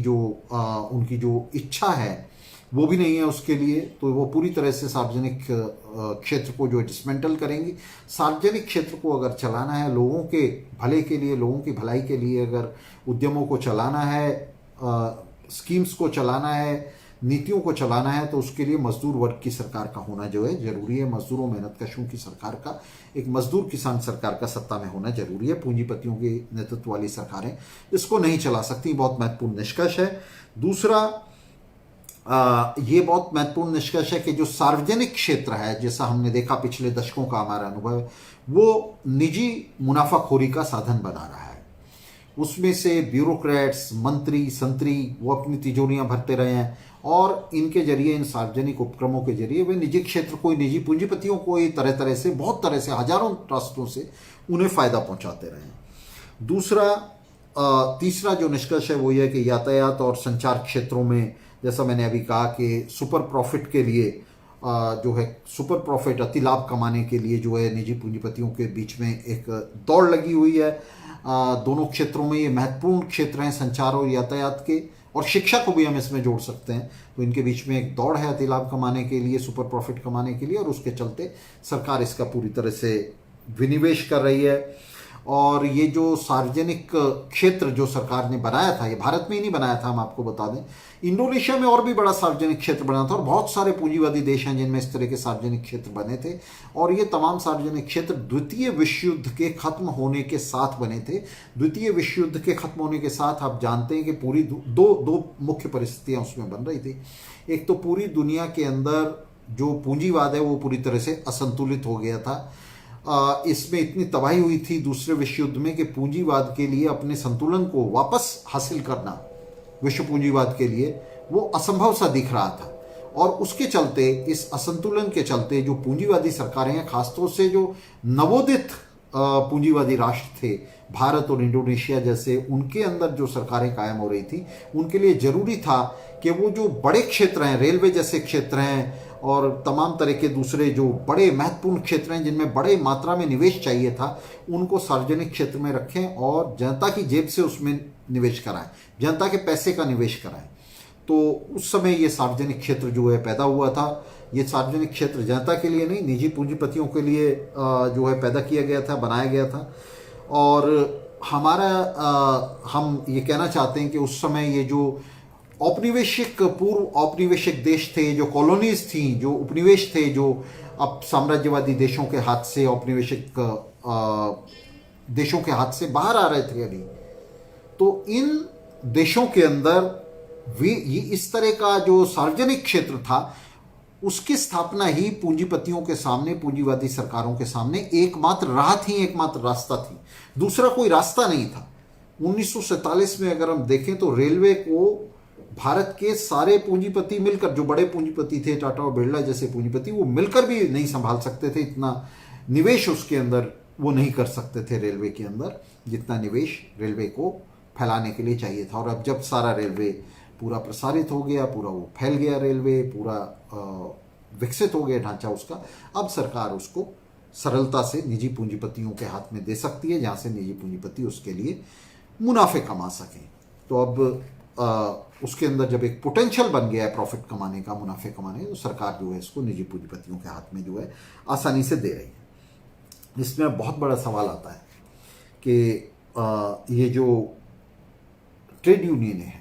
जो इच्छा है वो भी नहीं है उसके लिए, तो वो पूरी तरह से सार्वजनिक क्षेत्र को जो डिसमेंटल करेंगी। सार्वजनिक क्षेत्र को अगर चलाना है लोगों के भले के लिए, लोगों की भलाई के लिए, अगर उद्यमों को चलाना है, स्कीम्स को चलाना है, नीतियों को चलाना है, तो उसके लिए मजदूर वर्ग की सरकार का होना जो है जरूरी है। मजदूरों, मेहनतकशों की सरकार का, एक मजदूर किसान सरकार का सत्ता में होना जरूरी है। पूंजीपतियों के नेतृत्व वाली सरकारें इसको नहीं चला सकती, बहुत महत्वपूर्ण निष्कर्ष है। दूसरा ये बहुत महत्वपूर्ण निष्कर्ष है कि जो सार्वजनिक क्षेत्र है, जैसा हमने देखा पिछले दशकों का हमारा अनुभव है, वो निजी मुनाफाखोरी का साधन बना रहा है। उसमें से ब्यूरोक्रेट्स, मंत्री, संतरी वो अपनी तिजोरियां भरते रहे हैं, और इनके जरिए, इन सार्वजनिक उपक्रमों के जरिए वे निजी क्षेत्र को, निजी पूंजीपतियों को तरह तरह से, बहुत तरह से, हजारों रास्तों से उन्हें फायदा पहुंचाते रहे हैं। तीसरा जो निष्कर्ष है वो यह है कि यातायात और संचार क्षेत्रों में, जैसा मैंने अभी कहा कि सुपर प्रॉफिट के लिए जो है, सुपर प्रॉफिट, अति लाभ कमाने के लिए जो है निजी पूंजीपतियों के बीच में एक दौड़ लगी हुई है। दोनों क्षेत्रों में ये महत्वपूर्ण क्षेत्र हैं, संचार और यातायात के, और शिक्षा को भी हम इसमें जोड़ सकते हैं। तो इनके बीच में एक दौड़ है अति लाभ कमाने के लिए, सुपर प्रॉफिट कमाने के लिए, और उसके चलते सरकार इसका पूरी तरह से विनिवेश कर रही है। और ये जो सार्वजनिक क्षेत्र जो सरकार ने बनाया था, ये भारत में ही नहीं बनाया था, हम आपको बता दें, इंडोनेशिया में और भी बड़ा सार्वजनिक क्षेत्र बना था, और बहुत सारे पूंजीवादी देश हैं जिनमें इस तरह के सार्वजनिक क्षेत्र बने थे। और ये तमाम सार्वजनिक क्षेत्र द्वितीय विश्व युद्ध के खत्म होने के साथ बने थे। द्वितीय विश्व युद्ध के खत्म होने के साथ आप जानते हैं कि पूरी दो मुख्य परिस्थितियां उसमें बन रही थी। एक तो पूरी दुनिया के अंदर जो पूंजीवाद है वो पूरी तरह से असंतुलित हो गया था। इसमें इतनी तबाही हुई थी दूसरे विश्व युद्ध में कि पूंजीवाद के लिए अपने संतुलन को वापस हासिल करना, विश्व पूंजीवाद के लिए वो असंभव सा दिख रहा था। और उसके चलते, इस असंतुलन के चलते, जो पूंजीवादी सरकारें हैं, खासतौर से जो नवोदित पूंजीवादी राष्ट्र थे, भारत और इंडोनेशिया जैसे, उनके अंदर जो सरकारें कायम हो रही थी, उनके लिए जरूरी था कि वो जो बड़े क्षेत्र हैं, रेलवे जैसे क्षेत्र हैं और तमाम तरह के दूसरे जो बड़े महत्वपूर्ण क्षेत्र हैं जिनमें बड़े मात्रा में निवेश चाहिए था, उनको सार्वजनिक क्षेत्र में रखें और जनता की जेब से उसमें निवेश कराएं, जनता के पैसे का निवेश कराएं। तो उस समय ये सार्वजनिक क्षेत्र जो है पैदा हुआ था। ये सार्वजनिक क्षेत्र जनता के लिए नहीं, निजी पूंजीपतियों के लिए जो है पैदा किया गया था, बनाया गया था। और हम ये कहना चाहते हैं कि उस समय ये जो औपनिवेशिक पूर्व औपनिवेशिक देश थे, जो कॉलोनीज थी, जो उपनिवेश थे, जो अब साम्राज्यवादी देशों के हाथ से, औपनिवेशिक देशों के हाथ से बाहर आ रहे थे अभी, तो इन देशों के अंदर ये इस तरह का जो सार्वजनिक क्षेत्र था उसकी स्थापना ही पूंजीपतियों के सामने, पूंजीवादी सरकारों के सामने एकमात्र राह थी, एकमात्र रास्ता थी, दूसरा कोई रास्ता नहीं था। 1947 में अगर हम देखें तो रेलवे को भारत के सारे पूंजीपति मिलकर, जो बड़े पूंजीपति थे, टाटा और बिरला जैसे पूंजीपति, वो मिलकर भी नहीं संभाल सकते थे। इतना निवेश उसके अंदर वो नहीं कर सकते थे रेलवे के अंदर, जितना निवेश रेलवे को फैलाने के लिए चाहिए था। और अब जब सारा रेलवे पूरा प्रसारित हो गया, पूरा वो फैल गया, रेलवे पूरा विकसित हो गया ढांचा उसका, अब सरकार उसको सरलता से निजी पूंजीपतियों के हाथ में दे सकती है, जहां से निजी पूंजीपति उसके लिए मुनाफे कमा सकें। तो अब उसके अंदर जब एक पोटेंशियल बन गया है प्रॉफिट कमाने का, मुनाफे कमाने, तो सरकार जो है इसको निजी पूंजीपतियों के हाथ में जो है आसानी से दे रही है। इसमें बहुत बड़ा सवाल आता है कि ये जो ट्रेड यूनियनें हैं,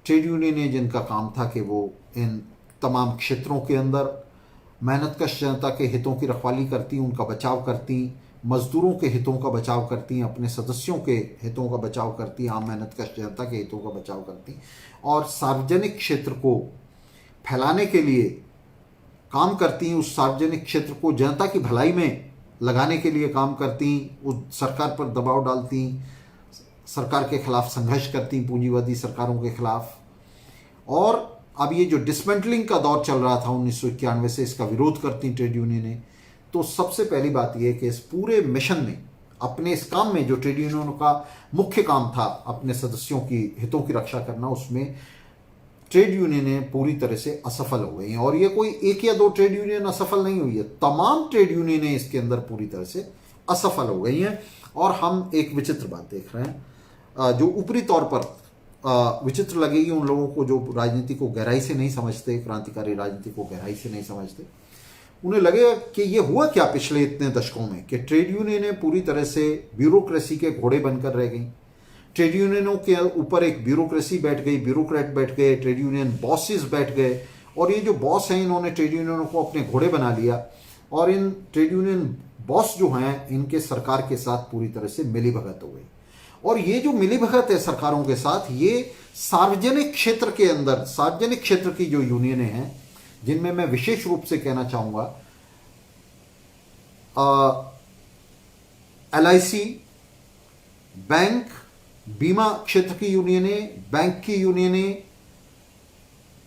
ट्रेड यूनियनें जिनका काम था कि वो इन तमाम क्षेत्रों के अंदर मेहनतकश जनता के हितों की रखवाली करती, उनका बचाव करती, मजदूरों के हितों का बचाव करती, अपने सदस्यों के हितों का बचाव करती, आम मेहनतकश जनता के हितों का बचाव करती, और सार्वजनिक क्षेत्र को फैलाने के लिए काम करती, उस सार्वजनिक क्षेत्र को जनता की भलाई में लगाने के लिए काम करती, उस सरकार पर दबाव डालती, सरकार के खिलाफ संघर्ष करती, पूंजीवादी सरकारों के खिलाफ। और अब ये जो डिसमेंटलिंग का दौर चल रहा था 1991 से, इसका विरोध करती ट्रेड यूनियनें। तो सबसे पहली बात यह है कि इस पूरे मिशन में, अपने इस काम में, जो ट्रेड यूनियनों का मुख्य काम था अपने सदस्यों की हितों की रक्षा करना, उसमें ट्रेड यूनियनें पूरी तरह से असफल हो गई हैं। और ये कोई एक या दो ट्रेड यूनियन असफल नहीं हुई है, तमाम ट्रेड यूनियनें इसके अंदर पूरी तरह से असफल हो गई हैं। और हम एक विचित्र बात देख रहे हैं, जो ऊपरी तौर पर विचित्र लगेगी उन लोगों को जो राजनीति को गहराई से नहीं समझते, क्रांतिकारी राजनीति को गहराई से नहीं समझते। उन्हें लगेगा कि ये हुआ क्या पिछले इतने दशकों में, कि ट्रेड यूनियनें पूरी तरह से ब्यूरोक्रेसी के घोड़े बनकर रह गई। ट्रेड यूनियनों के ऊपर एक ब्यूरोक्रेसी बैठ गई, ब्यूरोक्रेट बैठ गए, ट्रेड यूनियन बॉसेस बैठ गए, और ये जो बॉस हैं इन्होंने ट्रेड यूनियनों को अपने घोड़े बना लिया। और इन ट्रेड यूनियन बॉस जो हैं, इनके सरकार के साथ पूरी तरह से मिलीभगत हो गई। और ये जो मिलीभगत है सरकारों के साथ, ये सार्वजनिक क्षेत्र के अंदर, सार्वजनिक क्षेत्र की जो यूनियनें हैं, जिनमें मैं विशेष रूप से कहना चाहूंगा LIC, बैंक, बीमा क्षेत्र की यूनियनें, बैंक की यूनियनें,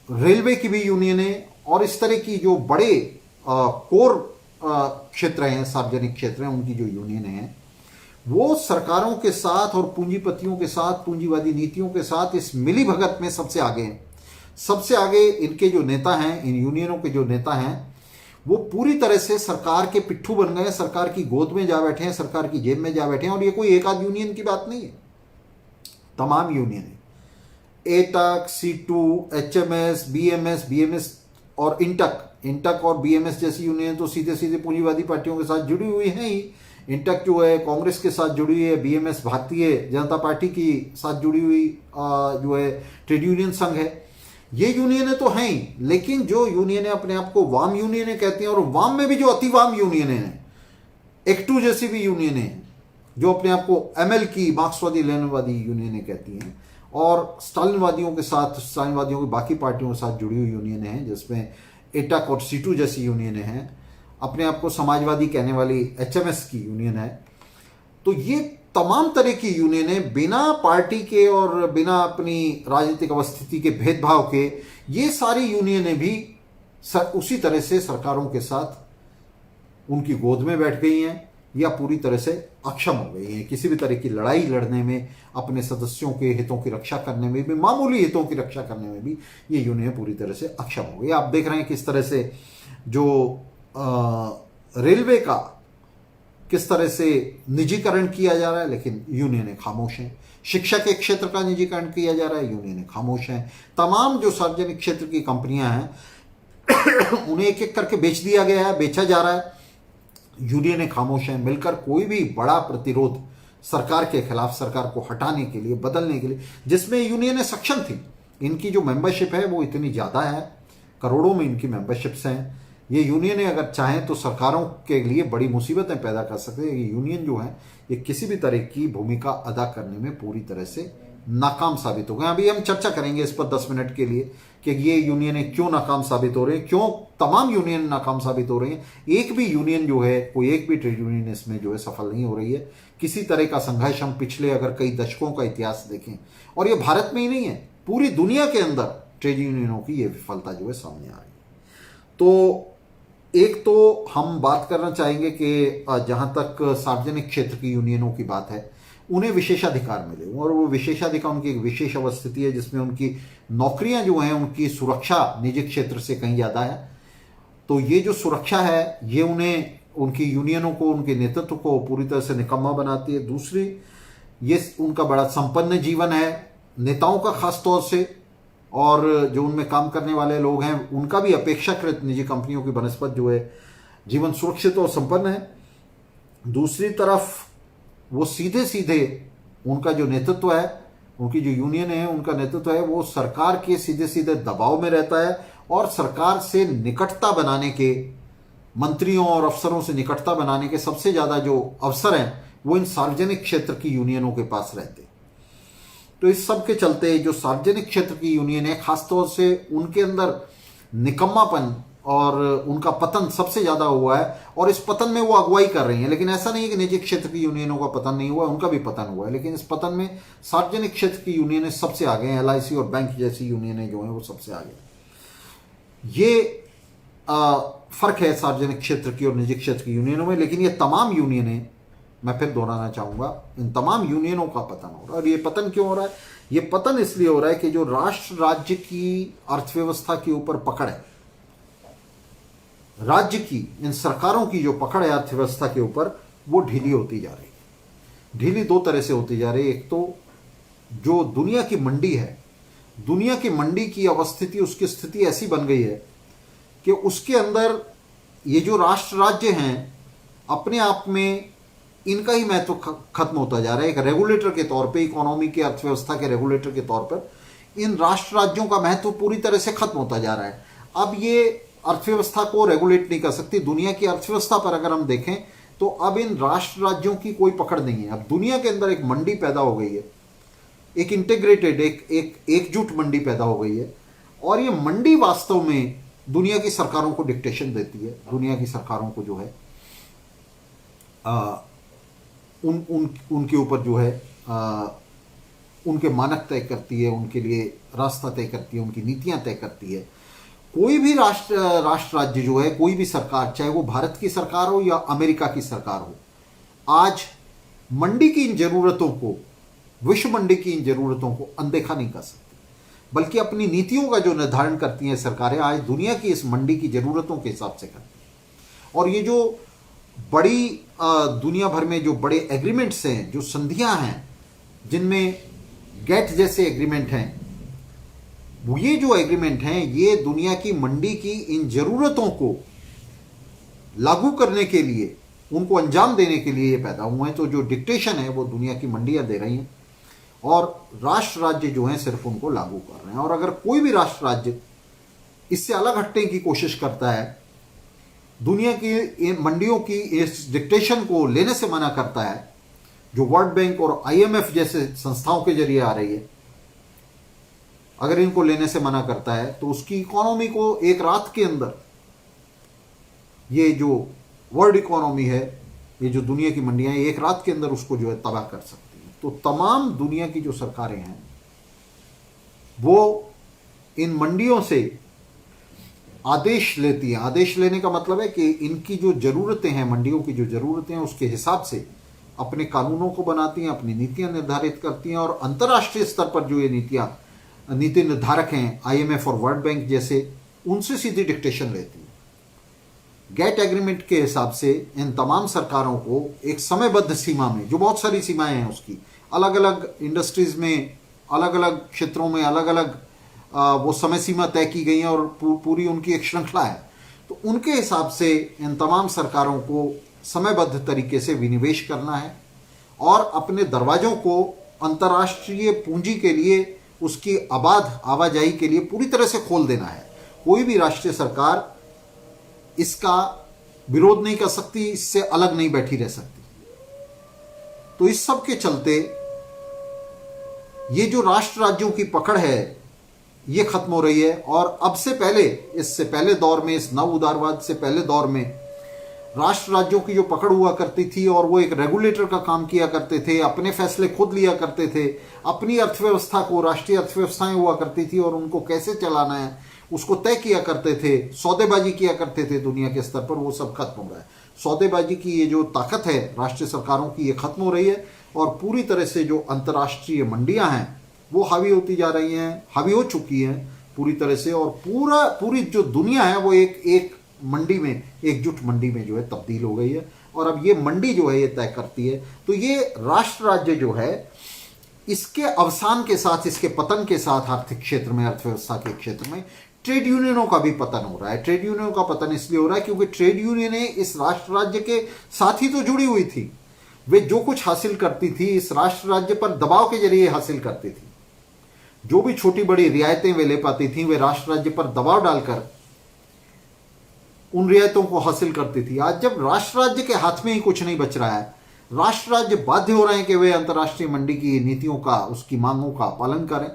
रेलवे की भी यूनियनें, और इस तरह की जो बड़े कोर क्षेत्र हैं, सार्वजनिक क्षेत्र हैं, उनकी जो यूनियनें हैं, वो सरकारों के साथ और पूंजीपतियों के साथ, पूंजीवादी नीतियों के साथ इस मिलीभगत में सबसे आगे हैं। सबसे आगे इनके जो नेता हैं, इन यूनियनों के जो नेता हैं, वो पूरी तरह से सरकार के पिट्ठू बन गए, सरकार की गोद में जा बैठे हैं, सरकार की जेब में जा बैठे हैं। और ये कोई एक आध यूनियन की बात नहीं है, तमाम union, AITUC, CITU, HMS, BMS और इंटक और BMS जैसी यूनियन तो सीधे सीधे पूंजीवादी पार्टियों के साथ जुड़ी हुई हैं ही। इंटक जो है कांग्रेस के साथ जुड़ी हुई है, BMS भारतीय जनता पार्टी की साथ जुड़ी हुई जो है ट्रेड यूनियन संघ है। ये यूनियनें तो हैं ही, लेकिन जो यूनियनें अपने आप को वाम यूनियनें कहती हैं, और वाम में भी जो अति वाम यूनियनें हैं, एक्टू जैसी भी यूनियनें हैं, जो अपने आप को ML की मार्क्सवादी लेनिनवादी यूनियनें कहती हैं, और स्टालिनवादियों के साथ, स्टालिनवादियों की बाकी पार्टियों के साथ जुड़ी हुई यूनियनें हैं, जिसमें एटक और सीटू जैसी यूनियनें हैं, अपने आप को समाजवादी कहने वाली HMS की यूनियन है। तो ये तमाम तरह की यूनियनें बिना पार्टी के और बिना अपनी राजनीतिक अवस्थिति के भेदभाव के, ये सारी यूनियनें भी उसी तरह से सरकारों के साथ उनकी गोद में बैठ गई हैं, या पूरी तरह से अक्षम हो गई हैं किसी भी तरह की लड़ाई लड़ने में, अपने सदस्यों के हितों की रक्षा करने में भी, मामूली हितों की रक्षा करने में भी ये यूनियन पूरी तरह से अक्षम हो गई। आप देख रहे हैं किस तरह से जो रेलवे का किस तरह से निजीकरण किया जा रहा है, लेकिन यूनियनें खामोश हैं। शिक्षा के क्षेत्र का निजीकरण किया जा रहा है, यूनियनें खामोश हैं। तमाम जो सार्वजनिक क्षेत्र की कंपनियां हैं उन्हें एक एक करके बेच दिया गया है, बेचा जा रहा है, यूनियनें खामोश हैं। मिलकर कोई भी बड़ा प्रतिरोध सरकार के खिलाफ, सरकार को हटाने के लिए, बदलने के लिए, जिसमें यूनियनें सक्षम थी, इनकी जो मेंबरशिप है वो इतनी ज़्यादा है, करोड़ों में इनकी मेंबरशिप्स हैं। ये यूनियनें अगर चाहें तो सरकारों के लिए बड़ी मुसीबतें पैदा कर सकते हैं। ये यूनियन जो है ये किसी भी तरह की भूमिका अदा करने में पूरी तरह से नाकाम साबित हो गए। अभी हम चर्चा करेंगे इस पर 10 मिनट के लिए कि ये यूनियनें क्यों नाकाम साबित हो रही हैं, क्यों तमाम यूनियन नाकाम साबित हो रही हैं। एक भी यूनियन जो है, कोई एक भी ट्रेड यूनियन इसमें जो है सफल नहीं हो रही है। किसी तरह का संघर्ष हम पिछले अगर कई दशकों का इतिहास देखें, और ये भारत में ही नहीं है, पूरी दुनिया के अंदर ट्रेड यूनियनों की ये विफलता जो है सामने आ रही है। तो एक तो हम बात करना चाहेंगे कि जहां तक सार्वजनिक क्षेत्र की यूनियनों की बात है, उन्हें विशेषाधिकार मिले, और वो विशेषाधिकार उनकी एक विशेष अवस्थिति है जिसमें उनकी नौकरियां जो हैं उनकी सुरक्षा निजी क्षेत्र से कहीं ज़्यादा है। तो ये जो सुरक्षा है ये उन्हें, उनकी यूनियनों को, उनके नेतृत्व को पूरी तरह से निकम्मा बनाती है। दूसरी, ये उनका बड़ा संपन्न जीवन है, नेताओं का खास तौर से, और जो उनमें काम करने वाले लोग हैं उनका भी अपेक्षाकृत निजी कंपनियों की बनस्पत जो है जीवन सुरक्षित और संपन्न है। दूसरी तरफ वो सीधे सीधे उनका जो नेतृत्व है, उनकी जो यूनियन है उनका नेतृत्व है, वो सरकार के सीधे सीधे दबाव में रहता है, और सरकार से निकटता बनाने के, मंत्रियों और अफसरों से निकटता बनाने के सबसे ज़्यादा जो अवसर हैं वो इन सार्वजनिक क्षेत्र की यूनियनों के पास रहते हैं। तो इस सब के चलते जो सार्वजनिक क्षेत्र की यूनियन है, खासतौर से उनके अंदर निकम्मापन और उनका पतन सबसे ज़्यादा हुआ है, और इस पतन में वो अगुवाई कर रही हैं। लेकिन ऐसा नहीं है कि निजी क्षेत्र की यूनियनों का पतन नहीं हुआ, उनका भी पतन हुआ है, लेकिन इस पतन में सार्वजनिक क्षेत्र की यूनियनें सबसे आगे हैं। LIC और बैंक जैसी यूनियनें जो हैं वो सबसे आगे। ये फर्क है सार्वजनिक क्षेत्र की और निजी क्षेत्र की यूनियनों में। लेकिन ये तमाम यूनियनें, मैं फिर दोहराना चाहूँगा, इन तमाम यूनियनों का पतन हो रहा है। और ये पतन क्यों हो रहा है? ये पतन इसलिए हो रहा है कि जो राष्ट्र राज्य की अर्थव्यवस्था के ऊपर पकड़ है, राज्य की, इन सरकारों की जो पकड़ है अर्थव्यवस्था के ऊपर, वो ढीली होती जा रही है। ढीली दो तरह से होती जा रही है। एक तो जो दुनिया की मंडी है, दुनिया की मंडी की अवस्थिति, उसकी स्थिति ऐसी बन गई है कि उसके अंदर ये जो राष्ट्र राज्य हैं अपने आप में इनका ही महत्व खत्म होता जा रहा है। एक रेगुलेटर के तौर पे, इकोनॉमी के, अर्थव्यवस्था के रेगुलेटर के तौर पर इन राष्ट्र राज्यों का महत्व पूरी तरह से खत्म होता जा रहा है। अब ये अर्थव्यवस्था को रेगुलेट नहीं कर सकती। दुनिया की अर्थव्यवस्था पर अगर हम देखें तो अब इन राष्ट्र राज्यों की कोई पकड़ नहीं है। अब दुनिया के अंदर एक मंडी पैदा हो गई है, एक इंटीग्रेटेड, एकजुट मंडी पैदा हो गई है, और ये मंडी वास्तव में दुनिया की सरकारों को डिक्टेशन देती है। दुनिया की सरकारों को जो है उनके ऊपर जो है उनके मानक तय करती है, उनके लिए रास्ता तय करती है, उनकी नीतियां तय करती है। कोई भी राष्ट्र राज्य जो है, कोई भी सरकार, चाहे वो भारत की सरकार हो या अमेरिका की सरकार हो, आज मंडी की इन जरूरतों को, विश्व मंडी की इन जरूरतों को अनदेखा नहीं कर सकती, बल्कि अपनी नीतियों का जो निर्धारण करती हैं सरकारें, आज दुनिया की इस मंडी की जरूरतों के हिसाब से करती हैं। और ये जो बड़ी दुनिया भर में जो बड़े एग्रीमेंट्स हैं, जो संधियां हैं, जिनमें गेट जैसे एग्रीमेंट हैं, ये जो एग्रीमेंट हैं ये दुनिया की मंडी की इन जरूरतों को लागू करने के लिए, उनको अंजाम देने के लिए ये पैदा हुए हैं। तो जो डिक्टेशन है वो दुनिया की मंडियां दे रही हैं, और राष्ट्र राज्य जो हैं सिर्फ उनको लागू कर रहे हैं। और अगर कोई भी राष्ट्र राज्य इससे अलग हटने की कोशिश करता है, दुनिया की इन मंडियों की इस डिक्टेशन को लेने से मना करता है, जो वर्ल्ड बैंक और IMF जैसे संस्थाओं के जरिए आ रही है, अगर इनको लेने से मना करता है तो उसकी इकोनॉमी को एक रात के अंदर, ये जो वर्ल्ड इकोनॉमी है, ये जो दुनिया की मंडियां हैं, एक रात के अंदर उसको जो है तबाह कर सकती हैं। तो तमाम दुनिया की जो सरकारें हैं वो इन मंडियों से आदेश लेती हैं। आदेश लेने का मतलब है कि इनकी जो ज़रूरतें हैं, मंडियों की जो ज़रूरतें हैं, उसके हिसाब से अपने कानूनों को बनाती हैं, अपनी नीतियां निर्धारित करती हैं, और अंतर्राष्ट्रीय स्तर पर जो ये नीति निर्धारक हैं, IMF और वर्ल्ड बैंक जैसे, उनसे सीधी डिक्टेशन लेती है। गेट एग्रीमेंट के हिसाब से इन तमाम सरकारों को एक समयबद्ध सीमा में, जो बहुत सारी सीमाएं हैं उसकी, अलग अलग इंडस्ट्रीज में, अलग अलग क्षेत्रों में अलग अलग वो समय सीमा तय की गई है, और पूरी उनकी एक श्रृंखला है। तो उनके हिसाब से इन तमाम सरकारों को समयबद्ध तरीके से विनिवेश करना है, और अपने दरवाजों को अंतर्राष्ट्रीय पूंजी के लिए उसकी आबाद आवाजाही के लिए पूरी तरह से खोल देना है। कोई भी राष्ट्रीय सरकार इसका विरोध नहीं कर सकती, इससे अलग नहीं बैठी रह सकती। तो इस सब के चलते ये जो राष्ट्र राज्यों की पकड़ है ये खत्म हो रही है। और अब से पहले, इससे पहले दौर में, इस नव उदारवाद से पहले दौर में राष्ट्र राज्यों की जो पकड़ हुआ करती थी और वो एक रेगुलेटर का काम किया करते थे, अपने फैसले खुद लिया करते थे, अपनी अर्थव्यवस्था को, राष्ट्रीय अर्थव्यवस्थाएं हुआ करती थी और उनको कैसे चलाना है उसको तय किया करते थे, सौदेबाजी किया करते थे दुनिया के स्तर पर, वो सब खत्म हो रहा है। सौदेबाजी की ये जो ताकत है राष्ट्रीय सरकारों की, ये खत्म हो रही है और पूरी तरह से जो अंतर्राष्ट्रीय मंडियां हैं वो हावी होती जा रही हैं, हावी हो चुकी हैं पूरी तरह से। और पूरी जो दुनिया है वो एक मंडी में, एकजुट मंडी में जो है तब्दील हो गई है। और अब ये मंडी जो है ये तय करती है। तो ये राष्ट्र राज्य जो है, इसके अवसान के साथ, इसके पतन के साथ आर्थिक क्षेत्र में, अर्थव्यवस्था के क्षेत्र में ट्रेड यूनियनों का भी पतन हो रहा है। ट्रेड यूनियनों का पतन इसलिए हो रहा है क्योंकि ट्रेड यूनियनें इस राष्ट्र राज्य के साथ ही तो जुड़ी हुई थी। वे जो कुछ हासिल करती थी इस राष्ट्र राज्य पर दबाव के जरिए हासिल करती थी। जो भी छोटी बड़ी रियायतें वे ले पाती थी वे राष्ट्र राज्य पर दबाव डालकर उन रियायतों को हासिल करती थी। आज जब राष्ट्र राज्य के हाथ में ही कुछ नहीं बच रहा है, राष्ट्र राज्य बाध्य हो रहे हैं कि वे अंतर्राष्ट्रीय मंडी की नीतियों का, उसकी मांगों का पालन करें,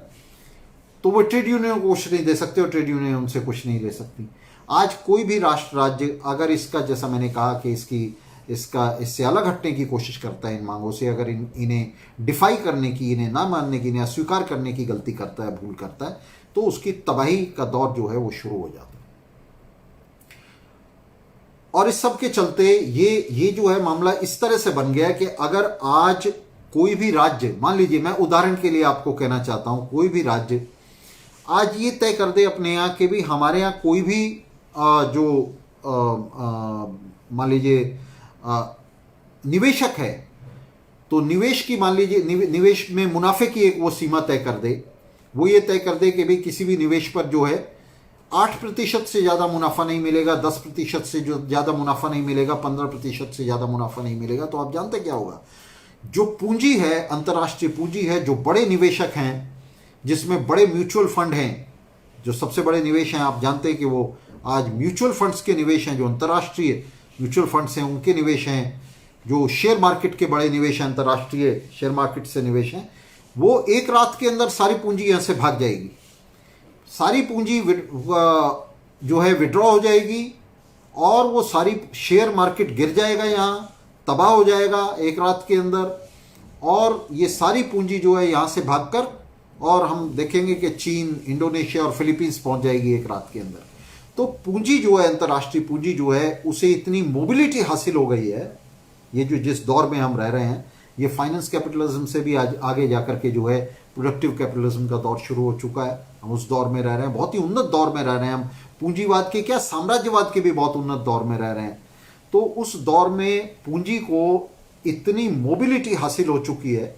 तो वो ट्रेड यूनियन को कुछ नहीं दे सकते और ट्रेड यूनियन उनसे कुछ नहीं ले सकती। आज कोई भी राष्ट्र राज्य अगर इसका, जैसा मैंने कहा कि इससे अलग हटने की कोशिश करता है इन मांगों से, अगर इन्हें डिफाई करने की, इन्हें ना मानने की, इन्हें अस्वीकार करने की गलती करता है, भूल करता है, तो उसकी तबाही का दौर जो है वो शुरू हो जाता है। और इस सब के चलते ये जो है मामला इस तरह से बन गया कि अगर आज कोई भी राज्य, मान लीजिए, मैं उदाहरण के लिए आपको कहना चाहता हूं, कोई भी राज्य आज ये तय कर दे अपने यहाँ कि भी हमारे यहाँ कोई भी मान लीजिए निवेशक है, तो निवेश की, मान लीजिए निवेश में मुनाफे की एक वो सीमा तय कर दे। वो ये तय कर दे कि भाई किसी भी निवेश पर जो है 8% से ज़्यादा मुनाफा नहीं मिलेगा, 10% से जो ज़्यादा मुनाफा नहीं मिलेगा, 15% से ज़्यादा मुनाफा नहीं मिलेगा। तो आप जानते क्या होगा, जो पूंजी है, अंतर्राष्ट्रीय पूंजी है, जो बड़े निवेशक हैं, जिसमें बड़े म्यूचुअल फंड हैं, जो सबसे बड़े निवेश हैं, आप जानते हैं कि वो आज म्यूचुअल फंड्स के निवेश हैं, जो अंतर्राष्ट्रीय म्यूचुअल फंड्स हैं उनके निवेश हैं, जो शेयर मार्केट के बड़े निवेश हैं, अंतर्राष्ट्रीय शेयर मार्केट से निवेश हैं, वो एक रात के अंदर सारी पूंजी यहाँ से भाग जाएगी। सारी पूंजी जो है विड्रॉ हो जाएगी और वो सारी शेयर मार्केट गिर जाएगा, यहाँ तबाह हो जाएगा एक रात के अंदर। और ये सारी पूंजी जो है यहाँ से भागकर, और हम देखेंगे कि चीन, इंडोनेशिया और फिलीपींस पहुंच जाएगी एक रात के अंदर। तो पूंजी जो है, अंतर्राष्ट्रीय पूंजी जो है, उसे इतनी मोबिलिटी हासिल हो गई है। ये जो जिस दौर में हम रह रहे हैं, ये फाइनेंस कैपिटलिज्म से भी आज आगे जाकर के जो है प्रोडक्टिव कैपिटलिज्म का दौर शुरू हो चुका है। हम उस दौर में रह रहे हैं, बहुत ही उन्नत दौर में रह रहे हैं हम, पूंजीवाद के क्या, साम्राज्यवाद के भी बहुत उन्नत दौर में रह रहे हैं। तो उस दौर में पूंजी को इतनी मोबिलिटी हासिल हो चुकी है,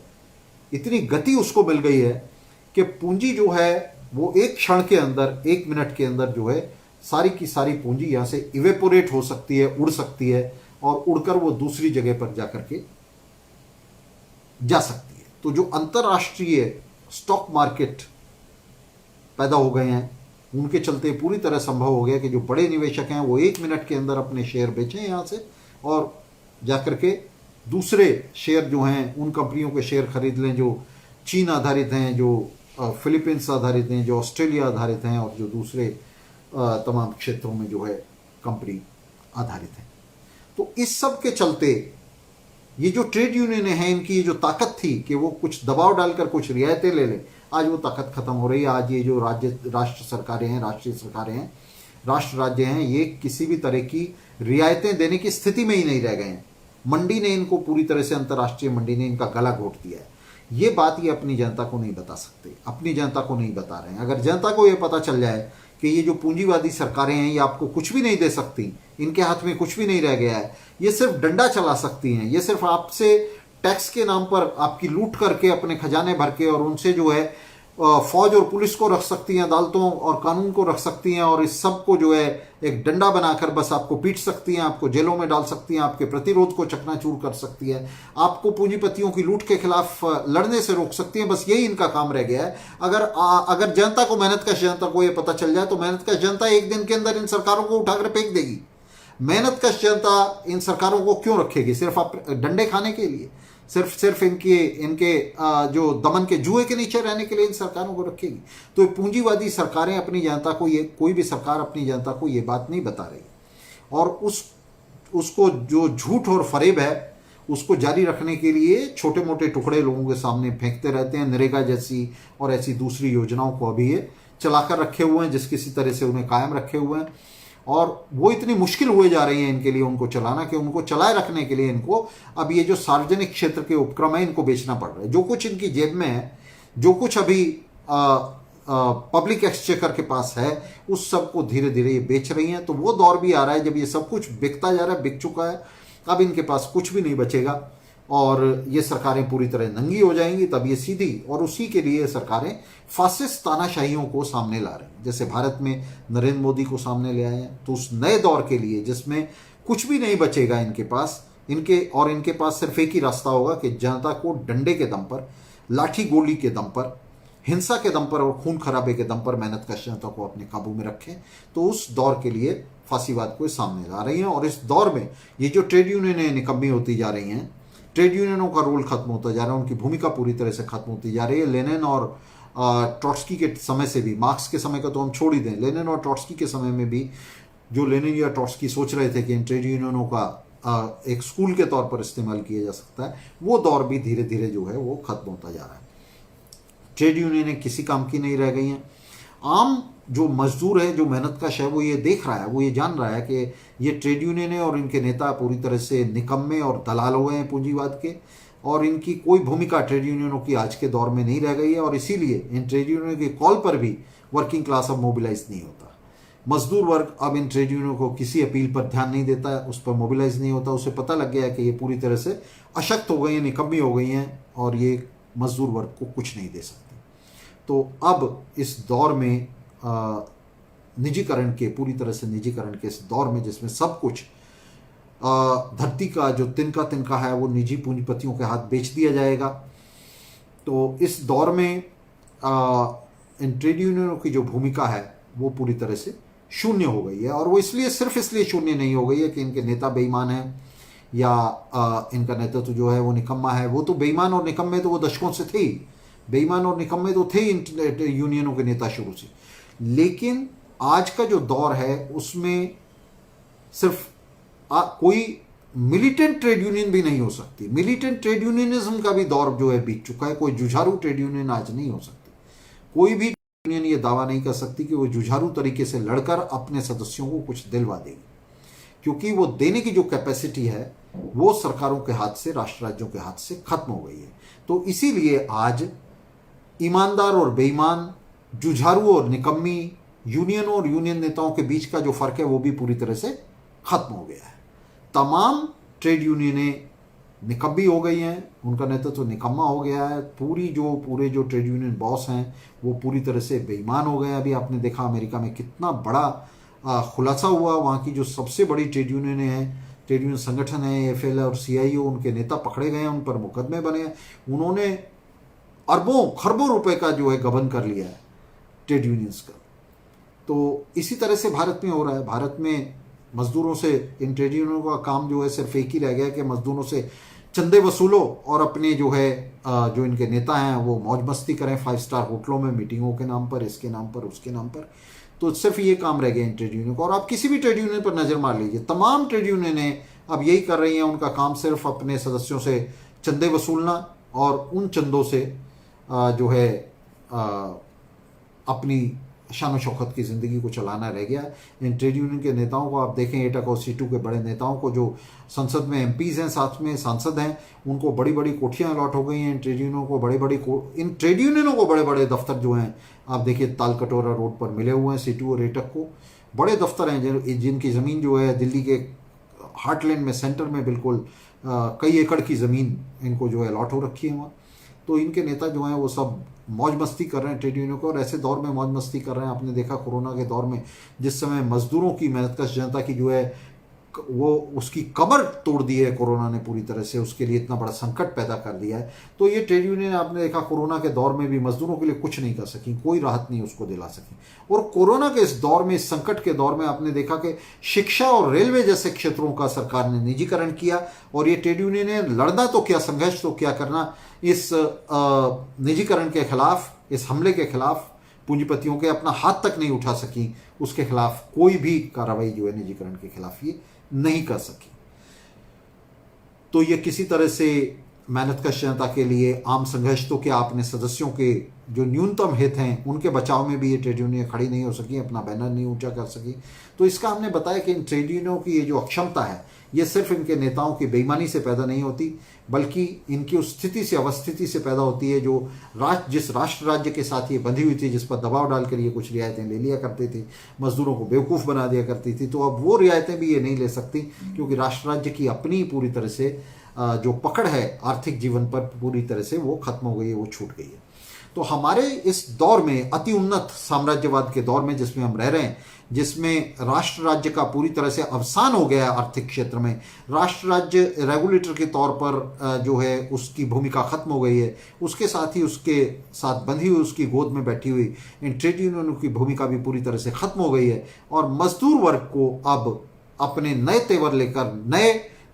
इतनी गति उसको मिल गई है कि पूंजी जो है वो एक क्षण के अंदर, एक मिनट के अंदर जो है सारी की सारी पूंजी यहाँ से इवेपोरेट हो सकती है, उड़ सकती है, और उड़कर वो दूसरी जगह पर जाकर के जा सकती है। तो जो अंतर्राष्ट्रीय स्टॉक मार्केट पैदा हो गए हैं, उनके चलते पूरी तरह संभव हो गया कि जो बड़े निवेशक हैं वो एक मिनट के अंदर अपने शेयर बेचें यहाँ से और जाकर के दूसरे शेयर जो हैं उन कंपनियों के शेयर खरीद लें जो चीन आधारित हैं, जो फिलीपींस आधारित हैं, जो ऑस्ट्रेलिया आधारित हैं, और जो दूसरे तमाम क्षेत्रों में जो है कंपनी आधारित हैं। तो इस सब के चलते ये जो ट्रेड यूनियन हैं, इनकी जो ताकत थी कि वो कुछ दबाव डालकर कुछ रियायतें ले लें, आज वो ताकत खत्म हो रही है। आज ये जो राष्ट्र सरकारें हैं, राष्ट्रीय सरकारें हैं, राष्ट्र राज्य हैं, ये किसी भी तरह की रियायतें देने की स्थिति में ही नहीं रह गए हैं। मंडी ने इनको पूरी तरह से, अंतर्राष्ट्रीय मंडी ने इनका गला घोट दिया है। ये बात ये अपनी जनता को नहीं बता सकते, अपनी जनता को नहीं बता रहे हैं। अगर जनता को ये पता चल जाए कि ये जो पूंजीवादी सरकारें हैं ये आपको कुछ भी नहीं दे सकती, इनके हाथ में कुछ भी नहीं रह गया है, ये सिर्फ डंडा चला सकती हैं, ये सिर्फ आपसे टैक्स के नाम पर आपकी लूट करके, अपने खजाने भर के, और उनसे जो है फौज और पुलिस को रख सकती हैं, अदालतों और कानून को रख सकती हैं, और इस सब को जो है एक डंडा बनाकर बस आपको पीट सकती हैं, आपको जेलों में डाल सकती हैं, आपके प्रतिरोध को चकनाचूर कर सकती है, आपको पूंजीपतियों की लूट के खिलाफ लड़ने से रोक सकती हैं। बस यही इनका काम रह गया है। अगर जनता को, मेहनतकश जनता को ये पता चल जाए तो मेहनतकश जनता एक दिन के अंदर इन सरकारों को उठाकर फेंक देगी। मेहनतकश जनता इन सरकारों को क्यों रखेगी? सिर्फ आप डंडे खाने के लिए, सिर्फ इनके इनके जो दमन के जुए के नीचे रहने के लिए इन सरकारों को रखेगी? तो पूंजीवादी सरकारें अपनी जनता को, ये कोई भी सरकार अपनी जनता को ये बात नहीं बता रही, और उसको जो झूठ और फरेब है उसको जारी रखने के लिए छोटे मोटे टुकड़े लोगों के सामने फेंकते रहते हैं। नरेगा जैसी और ऐसी दूसरी योजनाओं को अभी ये चलाकर रखे हुए हैं, जिस किसी तरह से उन्हें कायम रखे हुए हैं, और वो इतनी मुश्किल हुए जा रही है इनके लिए उनको चलाना, कि उनको चलाए रखने के लिए इनको अब ये जो सार्वजनिक क्षेत्र के उपक्रम है इनको बेचना पड़ रहा है। जो कुछ इनकी जेब में है, जो कुछ अभी पब्लिक एक्सचेकर के पास है, उस सब को धीरे धीरे ये बेच रही हैं। तो वो दौर भी आ रहा है जब ये सब कुछ बिकता जा रहा है, बिक चुका है, अब इनके पास कुछ भी नहीं बचेगा और ये सरकारें पूरी तरह नंगी हो जाएंगी। तब ये सीधी, और उसी के लिए सरकारें फासिस्ट तानाशाहियों को सामने ला रही हैं। जैसे भारत में नरेंद्र मोदी को सामने ले आए हैं, तो उस नए दौर के लिए जिसमें कुछ भी नहीं बचेगा इनके पास, इनके पास सिर्फ एक ही रास्ता होगा कि जनता को डंडे के दम पर, लाठी गोली के दम पर, हिंसा के दम पर और खून खराबे के दम पर मेहनतकश जनता को अपने काबू में रखें। तो उस दौर के लिए फांसीवाद को सामने ला रही हैं। और इस दौर में ये जो ट्रेड यूनियनें निकम्मी होती जा रही हैं, ट्रेड यूनियनों का रोल खत्म होता जा रहा है, उनकी भूमिका पूरी तरह से खत्म होती जा रही है। लेनिन और ट्रॉट्स्की के समय से भी, मार्क्स के समय का तो हम छोड़ ही दें, लेनिन और ट्रॉट्स्की के समय में भी जो लेनिन या ट्रॉट्स्की सोच रहे थे कि इन ट्रेड यूनियनों का एक स्कूल के तौर पर इस्तेमाल किया जा सकता है, वो दौर भी धीरे धीरे जो है वो खत्म होता जा रहा है। ट्रेड यूनियनें किसी काम की नहीं रह गई हैं। आम जो मजदूर है, जो मेहनतकश है, वो ये देख रहा है, वो ये जान रहा है कि ये ट्रेड यूनियनें और इनके नेता पूरी तरह से निकम्मे और दलाल हो गए हैं पूंजीवाद के, और इनकी कोई भूमिका ट्रेड यूनियनों की आज के दौर में नहीं रह गई है। और इसीलिए इन ट्रेड यूनियनों की कॉल पर भी वर्किंग क्लास अब मोबिलाइज नहीं होता। मजदूर वर्ग अब इन ट्रेड यूनियनों को किसी अपील पर ध्यान नहीं देता है, उस पर मोबिलाइज नहीं होता। उसे पता लग गया है कि ये पूरी तरह से अशक्त हो गई हैं, निकम्मी हो गई हैं, और ये मजदूर वर्ग को कुछ नहीं दे सकती। तो अब इस दौर में निजीकरण के, पूरी तरह से निजीकरण के इस दौर में, जिसमें सब कुछ धरती का जो तिनका तिनका है वो निजी पूंजीपतियों के हाथ बेच दिया जाएगा, तो इस दौर में इन ट्रेड यूनियनों की जो भूमिका है वो पूरी तरह से शून्य हो गई है। और वो सिर्फ इसलिए शून्य नहीं हो गई है कि इनके नेता बेईमान हैं या इनका नेतृत्व जो है वो निकम्मा है। वो तो बेईमान और निकम्मे तो वो दशकों से थे ही, बेईमान और निकम्मे तो थे इन यूनियनों के नेता शुरू से। लेकिन आज का जो दौर है उसमें सिर्फ कोई मिलिटेंट ट्रेड यूनियन भी नहीं हो सकती। मिलिटेंट ट्रेड यूनियनिज्म का भी दौर जो है बीत चुका है। कोई जुझारू ट्रेड यूनियन आज नहीं हो सकती। कोई भी यूनियन ये दावा नहीं कर सकती कि वो जुझारू तरीके से लड़कर अपने सदस्यों को कुछ दिलवा देगी, क्योंकि वो देने की जो कैपेसिटी है वो सरकारों के हाथ से, राष्ट्र राज्यों के हाथ से खत्म हो गई है। तो इसीलिए आज ईमानदार और बेईमान, जुझारू और निकम्मी, यूनियन और यूनियन नेताओं के बीच का जो फर्क है वो भी पूरी तरह से खत्म हो गया है। तमाम ट्रेड यूनियनें निकम्मी हो गई हैं, उनका नेतृत्व निकम्मा हो गया है। पूरे जो ट्रेड यूनियन बॉस हैं वो पूरी तरह से बेईमान हो गए हैं। अभी आपने देखा अमेरिका में कितना बड़ा खुलासा हुआ, वहाँ की जो सबसे बड़ी ट्रेड यूनियनें हैं, ट्रेड यूनियन संगठन है एफएल और सीआईओ, उनके नेता पकड़े गए हैं, उन पर मुकदमे बने हैं। उन्होंने अरबों खरबों रुपए का जो है गबन कर लिया है ट्रेड यूनियंस का। तो इसी तरह से भारत में हो रहा है। भारत में मजदूरों से, इन ट्रेड यूनियनों का काम जो है सिर्फ एक ही रह गया कि मजदूरों से चंदे वसूलो और अपने जो है जो इनके नेता हैं वो मौज मस्ती करें 5 स्टार होटलों में, मीटिंगों के नाम पर, इसके नाम पर, उसके नाम पर। तो सिर्फ ये काम रह गया इन ट्रेड यूनियन को। और आप किसी भी ट्रेड यूनियन पर नजर मार लीजिए, तमाम ट्रेड यूनियनें अब यही कर रही हैं। उनका काम सिर्फ अपने सदस्यों से चंदे वसूलना और उन चंदों से जो है अपनी शान शौकत की ज़िंदगी को चलाना रह गया। इन ट्रेड यूनियन के नेताओं को आप देखें, एटक और सीटू के बड़े नेताओं को, जो संसद में एमपीज़ हैं, साथ में सांसद हैं, उनको बड़ी बड़ी कोठियाँ अलॉट हो गई हैं। इन ट्रेड यूनियनों को बड़े बड़े दफ्तर जो हैं आप देखिए ताल कटोरा रोड पर मिले हुए हैं। सीटू और एटक को बड़े दफ्तर हैं जिनकी ज़मीन जो है दिल्ली के हार्टलैंड में, सेंटर में बिल्कुल कई एकड़ की ज़मीन इनको जो है अलॉट हो रखी है वहाँ। तो इनके नेता जो हैं वो सब मौज मस्ती कर रहे हैं ट्रेड यूनियन को, और ऐसे दौर में मौज मस्ती कर रहे हैं। आपने देखा कोरोना के दौर में जिस समय मजदूरों की, मेहनतकश जनता की जो है वो उसकी कमर तोड़ दी है कोरोना ने पूरी तरह से, उसके लिए इतना बड़ा संकट पैदा कर दिया है। तो ये ट्रेड यूनियन आपने देखा कोरोना के दौर में भी मजदूरों के लिए कुछ नहीं कर सकी, कोई राहत नहीं उसको दिला सकी। और कोरोना के इस दौर में, इस संकट के दौर में आपने देखा कि शिक्षा और रेलवे जैसे क्षेत्रों का सरकार ने निजीकरण किया, और ये ट्रेड यूनियन ने लड़ना तो क्या, संघर्ष तो क्या करना इस निजीकरण के खिलाफ, इस हमले के खिलाफ। पूंजीपतियों के अपना हाथ तक नहीं उठा सकी, उसके खिलाफ कोई भी कार्रवाई जो है निजीकरण के खिलाफ ये नहीं कर सकी। तो ये किसी तरह से मेहनतकश जनता के लिए आम संघर्ष तो क्या, अपने सदस्यों के जो न्यूनतम हित हैं उनके बचाव में भी ये ट्रेड यूनियन खड़ी नहीं हो सकी, अपना बैनर नहीं ऊंचा कर सकी। तो इसका हमने बताया कि इन ट्रेड यूनियनों की ये जो अक्षमता है ये सिर्फ इनके नेताओं की बेईमानी से पैदा नहीं होती, बल्कि इनकी उस स्थिति से, अवस्थिति से पैदा होती है जो जिस राष्ट्र राज्य के साथ ये बंधी हुई थी, जिस पर दबाव डालकर ये कुछ रियायतें ले लिया करते थे, मजदूरों को बेवकूफ़ बना दिया करती थी। तो अब वो रियायतें भी ये नहीं ले सकती, क्योंकि राष्ट्र राज्य की अपनी पूरी तरह से जो पकड़ है आर्थिक जीवन पर पूरी तरह से वो खत्म हो गई है, वो छूट गई है। तो हमारे इस दौर में, अति उन्नत साम्राज्यवाद के दौर में जिसमें हम रह रहे हैं, जिसमें राष्ट्र राज्य का पूरी तरह से अवसान हो गया है आर्थिक क्षेत्र में, राष्ट्र राज्य रेगुलेटर के तौर पर जो है उसकी भूमिका खत्म हो गई है, उसके साथ ही उसके साथ बंधी हुई, उसकी गोद में बैठी हुई इन ट्रेड यूनियनों की भूमिका भी पूरी तरह से खत्म हो गई है। और मजदूर वर्ग को अब अपने नए तेवर लेकर,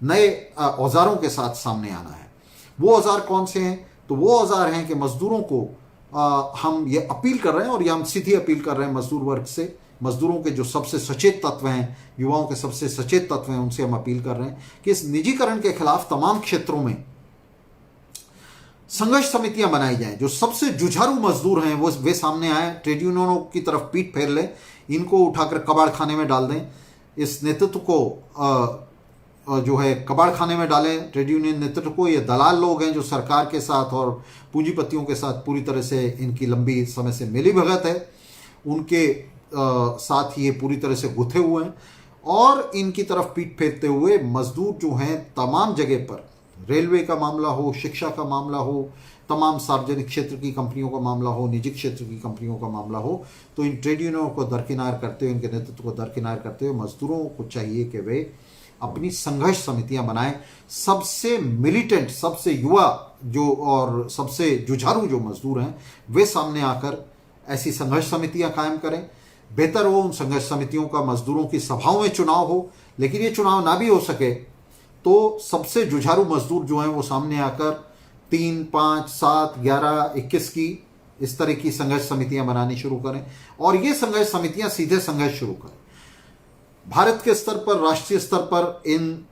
नए औजारों के साथ सामने आना है। वो औजार कौन से हैं? तो वो औजार हैं कि मजदूरों को हम ये अपील कर रहे हैं, और ये हम सीधी अपील कर रहे हैं मजदूर वर्ग से, मजदूरों के जो सबसे सचेत तत्व हैं, युवाओं के सबसे सचेत तत्व हैं, उनसे हम अपील कर रहे हैं कि इस निजीकरण के खिलाफ तमाम क्षेत्रों में संघर्ष समितियां बनाई जाएं। जो सबसे जुझारू मजदूर हैं वे सामने आए, ट्रेड यूनियनों की तरफ पीठ फेर लें, इनको उठाकर कबाड़ खाने में डाल दें, इस नेतृत्व को जो है कबाड़ खाने में डालें, ट्रेड यूनियन नेतृत्व को। ये दलाल लोग हैं जो सरकार के साथ और पूंजीपतियों के साथ पूरी तरह से इनकी लंबी समय से मिली भगत है, उनके साथ ये पूरी तरह से गुथे हुए हैं, और इनकी तरफ पीठ फेरते हुए मजदूर जो हैं तमाम जगह पर, रेलवे का मामला हो, शिक्षा का मामला हो, तमाम सार्वजनिक क्षेत्र की कंपनियों का मामला हो, निजी क्षेत्र की कंपनियों का मामला हो, तो इन ट्रेड यूनियनों को दरकिनार करते हुए, इनके नेतृत्व को दरकिनार करते हुए मजदूरों को चाहिए कि वे अपनी संघर्ष समितियां बनाएं। सबसे मिलिटेंट, सबसे युवा जो और सबसे जुझारू जो मजदूर हैं वे सामने आकर ऐसी संघर्ष समितियां कायम करें। बेहतर हो उन संघर्ष समितियों का मजदूरों की सभाओं में चुनाव हो, लेकिन ये चुनाव ना भी हो सके तो सबसे जुझारू मजदूर जो हैं वो सामने आकर 3, 5, 7, 11, 21 की इस तरह की संघर्ष समितियां बनानी शुरू करें, और ये संघर्ष समितियां सीधे संघर्ष शुरू करें। भारत के स्तर पर, राष्ट्रीय स्तर पर इन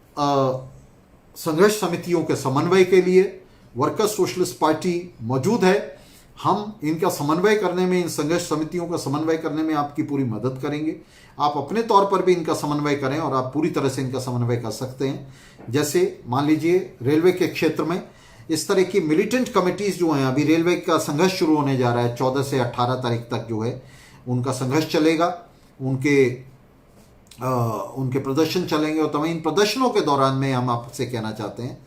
संघर्ष समितियों के समन्वय के लिए वर्कर्स सोशलिस्ट पार्टी मौजूद है। हम इनका समन्वय करने में, इन संघर्ष समितियों का समन्वय करने में आपकी पूरी मदद करेंगे। आप अपने तौर पर भी इनका समन्वय करें, और आप पूरी तरह से इनका समन्वय कर सकते हैं। जैसे मान लीजिए रेलवे के क्षेत्र में इस तरह की मिलिटेंट कमिटीज जो हैं, अभी रेलवे का संघर्ष शुरू होने जा रहा है, 14 से 18 तारीख तक जो है उनका संघर्ष चलेगा, उनके प्रदर्शन चलेंगे। और तमाम इन प्रदर्शनों के दौरान में हम आपसे कहना चाहते हैं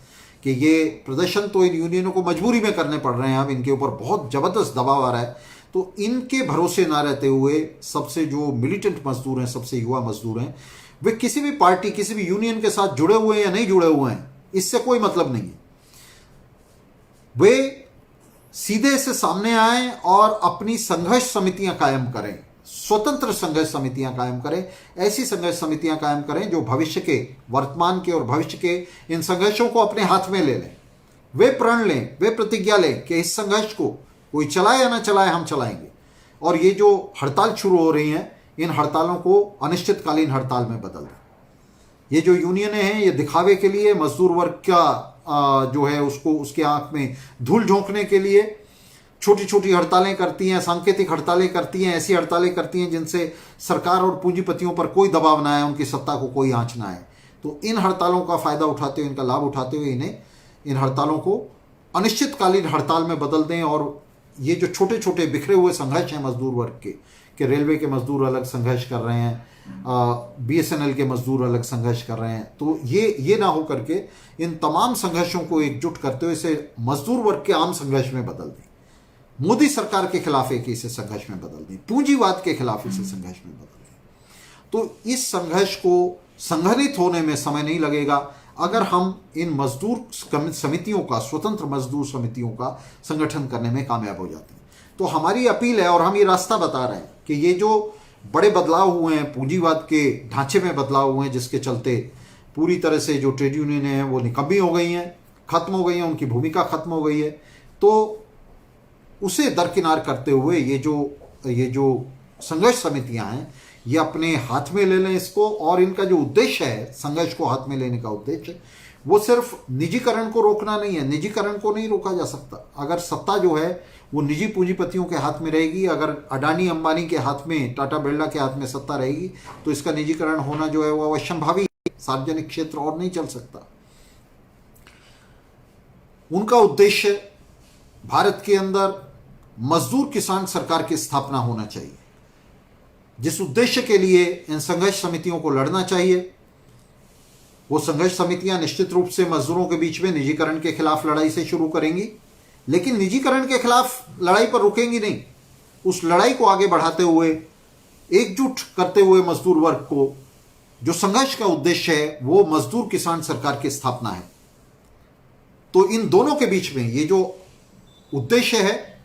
कि ये प्रदर्शन तो इन यूनियनों को मजबूरी में करने पड़ रहे हैं, अब इनके ऊपर बहुत ज़बरदस्त दबाव आ रहा है, तो इनके भरोसे ना रहते हुए सबसे जो मिलिटेंट मजदूर हैं, सबसे युवा मजदूर हैं, वे किसी भी पार्टी, किसी भी यूनियन के साथ जुड़े हुए हैं या नहीं जुड़े हुए हैं, इससे कोई मतलब नहीं है। वे सीधे से सामने आए और अपनी संघर्ष समितियां कायम करें, स्वतंत्र संघर्ष समितियां कायम करें, ऐसी संघर्ष समितियां कायम करें जो भविष्य के, वर्तमान के और भविष्य के इन संघर्षों को अपने हाथ में ले लें। वे प्रण लें, वे प्रतिज्ञा लें कि इस संघर्ष को कोई चलाए या ना चलाए, हम चलाएंगे। और ये जो हड़ताल शुरू हो रही हैं, इन हड़तालों को अनिश्चितकालीन हड़ताल में बदल दें। ये जो यूनियनें हैं, ये दिखावे के लिए, मजदूर वर्ग का जो है उसको, उसके आंख में धूल झोंकने के लिए छोटी छोटी हड़तालें करती हैं, सांकेतिक हड़तालें करती हैं, ऐसी हड़तालें करती हैं जिनसे सरकार और पूंजीपतियों पर कोई दबाव ना आए, उनकी सत्ता को कोई आंच ना आए। तो इन हड़तालों का फायदा उठाते हुए, इनका लाभ उठाते हुए इन्हें, इन हड़तालों को अनिश्चितकालीन हड़ताल में बदल दें। और ये जो छोटे छोटे बिखरे हुए संघर्ष हैं मजदूर वर्ग के, कि रेलवे के मजदूर अलग संघर्ष कर रहे हैं, बीएसएनएल के मजदूर अलग संघर्ष कर रहे हैं। तो ये ना हो करके इन तमाम संघर्षों को एकजुट करते हुए इसे मजदूर वर्ग के आम संघर्ष में बदल दें, मोदी सरकार के खिलाफ एक इसे संघर्ष में बदल दें, पूंजीवाद के खिलाफ इसे संघर्ष में बदल दें। तो इस संघर्ष को संघटित होने में समय नहीं लगेगा अगर हम इन मजदूर समितियों का, स्वतंत्र मजदूर समितियों का संगठन करने में कामयाब हो जाते हैं। तो हमारी अपील है और हम ये रास्ता बता रहे हैं कि ये जो बड़े बदलाव हुए हैं, पूंजीवाद के ढांचे में बदलाव हुए हैं, जिसके चलते पूरी तरह से जो ट्रेड यूनियन है वो निकम्मी हो गई हैं, खत्म हो गई हैं, उनकी भूमिका खत्म हो गई है। तो उसे दरकिनार करते हुए ये जो संघर्ष समितियां हैं ये अपने हाथ में ले लें इसको, और इनका जो उद्देश्य है संघर्ष को हाथ में लेने का उद्देश्य, वो सिर्फ निजीकरण को रोकना नहीं है। निजीकरण को नहीं रोका जा सकता। अगर सत्ता जो है वो निजी पूंजीपतियों के हाथ में रहेगी, अगर अडानी अंबानी के हाथ में, टाटा बिरला के हाथ में सत्ता रहेगी, तो इसका निजीकरण होना जो है वो अवश्यंभावी, सार्वजनिक क्षेत्र और नहीं चल सकता। उनका उद्देश्य भारत के अंदर मजदूर किसान सरकार की स्थापना होना चाहिए, जिस उद्देश्य के लिए इन संघर्ष समितियों को लड़ना चाहिए। वो संघर्ष समितियां निश्चित रूप से मजदूरों के बीच में निजीकरण के खिलाफ लड़ाई से शुरू करेंगी, लेकिन निजीकरण के खिलाफ लड़ाई पर रुकेंगी नहीं। उस लड़ाई को आगे बढ़ाते हुए, एकजुट करते हुए मजदूर वर्ग को, जो संघर्ष का उद्देश्य है वो मजदूर किसान सरकार की स्थापना है। तो इन दोनों के बीच में ये जो उद्देश्य है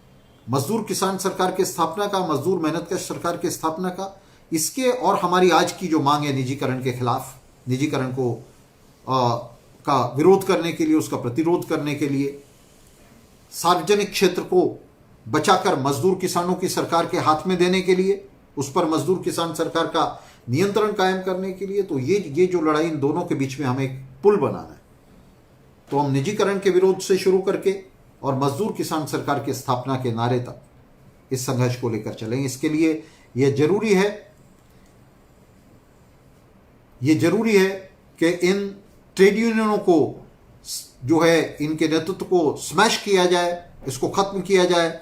मजदूर किसान सरकार की स्थापना का, मजदूर मेहनतकश सरकार की स्थापना का, इसके और हमारी आज की जो मांग है निजीकरण के खिलाफ, निजीकरण को का विरोध करने के लिए, उसका प्रतिरोध करने के लिए, सार्वजनिक क्षेत्र को बचाकर मजदूर किसानों की सरकार के हाथ में देने के लिए, उस पर मजदूर किसान सरकार का नियंत्रण कायम करने के लिए, तो ये जो लड़ाई इन दोनों के बीच में हमें एक पुल बनाना है। तो हम निजीकरण के विरोध से शुरू करके और मजदूर किसान सरकार की स्थापना के नारे तक इस संघर्ष को लेकर चलेंगे। इसके लिए यह जरूरी है कि इन ट्रेड यूनियनों को जो है, इनके नेतृत्व को स्मैश किया जाए, इसको खत्म किया जाए।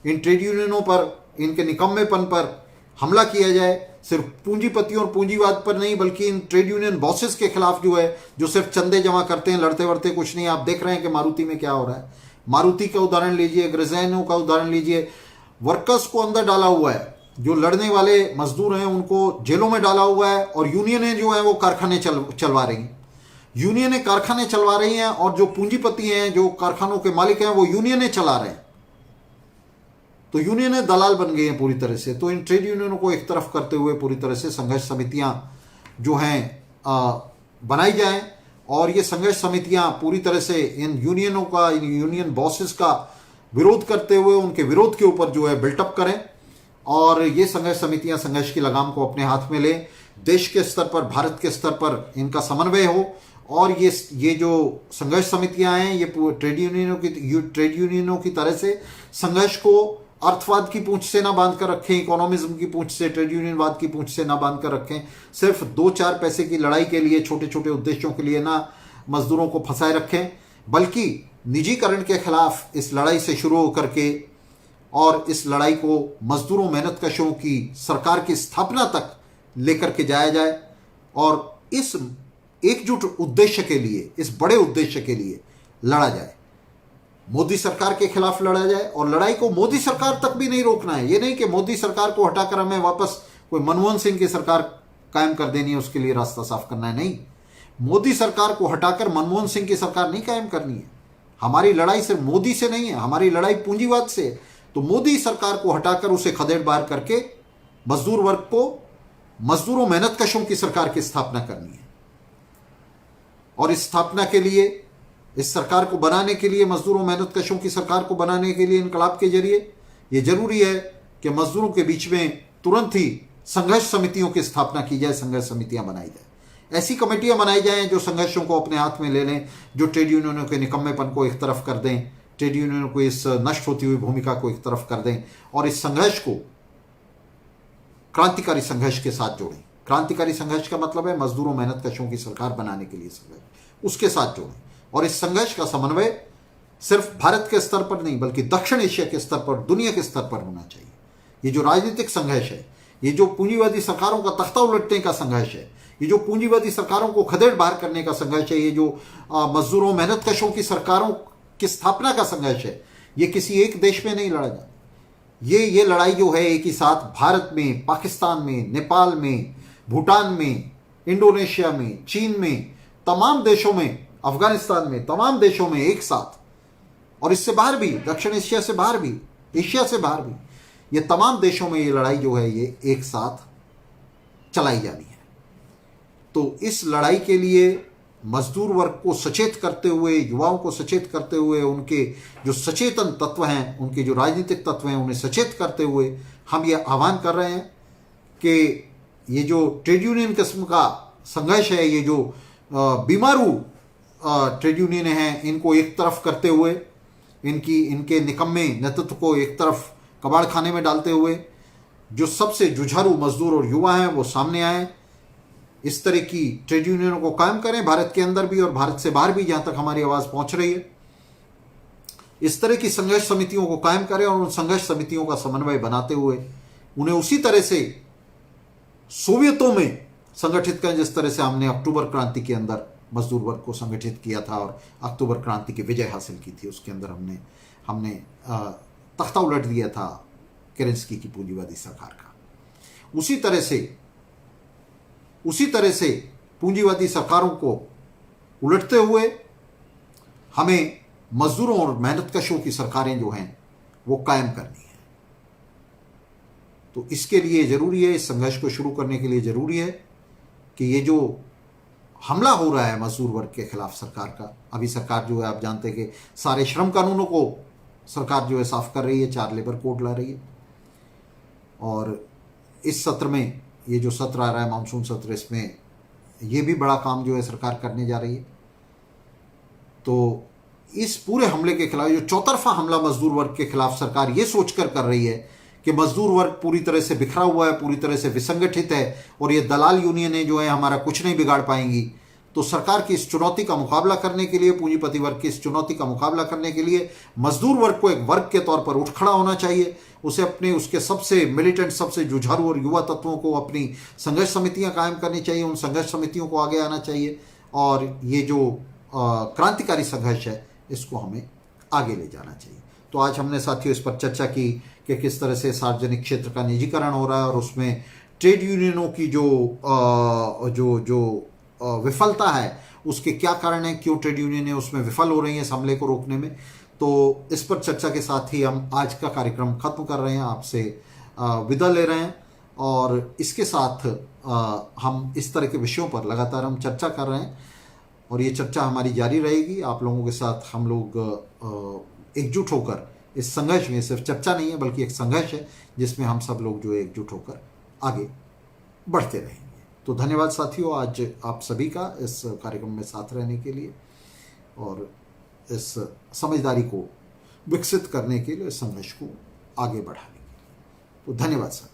इन ट्रेड यूनियनों पर, इनके निकम्मेपन पर हमला किया जाए, सिर्फ पूंजीपतियों और पूंजीवाद पर नहीं, बल्कि इन ट्रेड यूनियन बॉसेस के खिलाफ जो है, जो सिर्फ चंदे जमा करते हैं, लड़ते वड़ते कुछ नहीं। आप देख रहे हैं कि मारुति में क्या हो रहा है। मारुति का उदाहरण लीजिए, ग्रेज़ाइनो का उदाहरण लीजिए। वर्कर्स को अंदर डाला हुआ है, जो लड़ने वाले मजदूर हैं उनको जेलों में डाला हुआ है, और यूनियनें जो हैं वो कारखाने चलवा रही हैं। यूनियनें कारखाने चलवा रही हैं, और जो पूंजीपति हैं, जो कारखानों के मालिक हैं, वो यूनियनें चला रहे हैं। तो यूनियनें दलाल बन गई हैं पूरी तरह से। तो इन ट्रेड यूनियनों को एक तरफ करते हुए पूरी तरह से संघर्ष समितियां जो हैं बनाई जाएं, और ये संघर्ष समितियां पूरी तरह से इन यूनियनों का, इन यूनियन बॉसेस का विरोध करते हुए उनके विरोध के ऊपर जो है बिल्टअप करें, और ये संघर्ष समितियां संघर्ष की लगाम को अपने हाथ में लें। देश के स्तर पर, भारत के स्तर पर इनका समन्वय हो, और ये जो संघर्ष समितियां हैं ये ट्रेड यूनियनों की तरह से संघर्ष को अर्थवाद की पूंछ से ना बांध कर रखें, इकोनॉमिज्म की पूंछ से, ट्रेड यूनियनवाद की पूंछ से ना बांध कर रखें। सिर्फ 2-4 पैसे की लड़ाई के लिए, छोटे छोटे उद्देश्यों के लिए ना मजदूरों को फंसाए रखें, बल्कि निजीकरण के खिलाफ इस लड़ाई से शुरू होकर के, और इस लड़ाई को मजदूरों, मेहनतकशों की सरकार की स्थापना तक लेकर के जाया जाए, और इस एकजुट उद्देश्य के लिए, इस बड़े उद्देश्य के लिए लड़ा जाए। मोदी सरकार के खिलाफ लड़ा जाए, और लड़ाई को मोदी सरकार तक भी नहीं रोकना है। ये नहीं कि मोदी सरकार को हटाकर हमें वापस कोई मनमोहन सिंह की सरकार कायम कर देनी है, उसके लिए रास्ता साफ करना है। नहीं, मोदी सरकार को हटाकर मनमोहन सिंह की सरकार नहीं कायम करनी है। हमारी लड़ाई सिर्फ मोदी से नहीं है, हमारी लड़ाई पूंजीवाद से है। तो मोदी सरकार को हटाकर उसे खदेड़ बाहर करके मजदूर वर्ग को, मजदूरों, मेहनतकशों की सरकार की स्थापना करनी है। और इस स्थापना के लिए, इस सरकार को बनाने के लिए, मजदूरों, मेहनतकशों की सरकार को बनाने के लिए इनकलाब के जरिए ये जरूरी है कि मजदूरों के बीच में तुरंत ही संघर्ष समितियों की स्थापना की जाए, संघर्ष समितियां बनाई जाए, ऐसी कमेटियां बनाई जाएं जो संघर्षों को अपने हाथ में ले लें, जो ट्रेड यूनियनों के निकम्मेपन को एक तरफ कर दें, ट्रेड यूनियनों को इस नष्ट होती हुई भूमिका को एक तरफ कर दें, और इस संघर्ष को क्रांतिकारी संघर्ष के साथ जोड़ें। क्रांतिकारी संघर्ष का मतलब है मजदूरों, मेहनतकशों की सरकार बनाने के लिए संघर्ष, उसके साथ जोड़ें। और इस संघर्ष का समन्वय सिर्फ भारत के स्तर पर नहीं, बल्कि दक्षिण एशिया के स्तर पर, दुनिया के स्तर पर होना चाहिए। ये जो राजनीतिक संघर्ष है, ये जो पूंजीवादी सरकारों का तख्ता उलटने का संघर्ष है, ये जो पूंजीवादी सरकारों को खदेड़ बाहर करने का संघर्ष है, ये जो मजदूरों मेहनत कशों की सरकारों की स्थापना का संघर्ष है, ये किसी एक देश में नहीं लड़ा जाता। ये लड़ाई जो है एक ही साथ भारत में, पाकिस्तान में, नेपाल में, भूटान में, इंडोनेशिया में, चीन में, तमाम देशों में, अफगानिस्तान में, तमाम देशों में एक साथ, और इससे बाहर भी, दक्षिण एशिया से बाहर भी, एशिया से बाहर भी, ये तमाम देशों में ये लड़ाई जो है ये एक साथ चलाई जानी है। तो इस लड़ाई के लिए मजदूर वर्ग को सचेत करते हुए, युवाओं को सचेत करते हुए, उनके जो सचेतन तत्व हैं, उनके जो राजनीतिक तत्व हैं, उन्हें सचेत करते हुए हम ये आह्वान कर रहे हैं कि ये जो ट्रेड यूनियन किस्म का संघर्ष है, ये जो बीमारू ट्रेड यूनियन हैं, इनको एक तरफ करते हुए, इनके निकम्मे नेतृत्व को एक तरफ कबाड़ खाने में डालते हुए, जो सबसे जुझारू मजदूर और युवा हैं वो सामने आए, इस तरह की ट्रेड यूनियनों को कायम करें, भारत के अंदर भी और भारत से बाहर भी, जहां तक हमारी आवाज पहुंच रही है। इस तरह की संघर्ष समितियों को कायम करें और उन संघर्ष समितियों का समन्वय बनाते हुए उन्हें उसी तरह से सोवियतों में संगठित करें जिस तरह से हमने अक्टूबर क्रांति के अंदर मजदूर वर्ग को संगठित किया था और अक्टूबर क्रांति की विजय हासिल की थी। उसके अंदर हमने तख्ता उलट दिया था केरेंस्की की पूंजीवादी सरकार का। उसी तरह से पूंजीवादी सरकारों को उलटते हुए हमें मजदूरों और मेहनतकशों की सरकारें जो हैं वो कायम करनी है। तो इसके लिए जरूरी है, इस संघर्ष को शुरू करने के लिए जरूरी है कि ये जो हमला हो रहा है मजदूर वर्ग के खिलाफ सरकार का, अभी सरकार जो है, आप जानते हैं कि सारे श्रम कानूनों को सरकार जो है साफ कर रही है, 4 लेबर कोड ला रही है, और इस सत्र में, ये जो सत्र आ रहा है मानसून सत्र, इसमें ये भी बड़ा काम जो है सरकार करने जा रही है। तो इस पूरे हमले के खिलाफ, जो चौतरफा हमला मजदूर वर्ग के खिलाफ सरकार ये सोचकर कर रही है कि मजदूर वर्ग पूरी तरह से बिखरा हुआ है, पूरी तरह से विसंगठित है और ये दलाल यूनियनें जो है हमारा कुछ नहीं बिगाड़ पाएंगी, तो सरकार की इस चुनौती का मुकाबला करने के लिए, पूंजीपति वर्ग की इस चुनौती का मुकाबला करने के लिए मजदूर वर्ग को एक वर्ग के तौर पर उठ खड़ा होना चाहिए। उसे उसके सबसे मिलिटेंट, सबसे जुझारू और युवा तत्वों को अपनी संघर्ष समितियां कायम करनी चाहिए, उन संघर्ष समितियों को आगे आना चाहिए, और ये जो क्रांतिकारी संघर्ष है इसको हमें आगे ले जाना चाहिए। तो आज हमने साथियों इस पर चर्चा की कि किस तरह से सार्वजनिक क्षेत्र का निजीकरण हो रहा है और उसमें ट्रेड यूनियनों की जो विफलता है, उसके क्या कारण है, क्यों ट्रेड यूनियनें उसमें विफल हो रही हैं इस हमले को रोकने में। तो इस पर चर्चा के साथ ही हम आज का कार्यक्रम खत्म कर रहे हैं, आपसे विदा ले रहे हैं, और इसके साथ हम इस तरह के विषयों पर लगातार हम चर्चा कर रहे हैं और ये चर्चा हमारी जारी रहेगी। आप लोगों के साथ हम लोग एकजुट होकर इस संघर्ष में, सिर्फ चर्चा नहीं है बल्कि एक संघर्ष है जिसमें हम सब लोग जो है एकजुट होकर आगे बढ़ते रहेंगे। तो धन्यवाद साथियों, आज आप सभी का इस कार्यक्रम में साथ रहने के लिए और इस समझदारी को विकसित करने के लिए, इस संघर्ष को आगे बढ़ाने के लिए। तो धन्यवाद साथियों।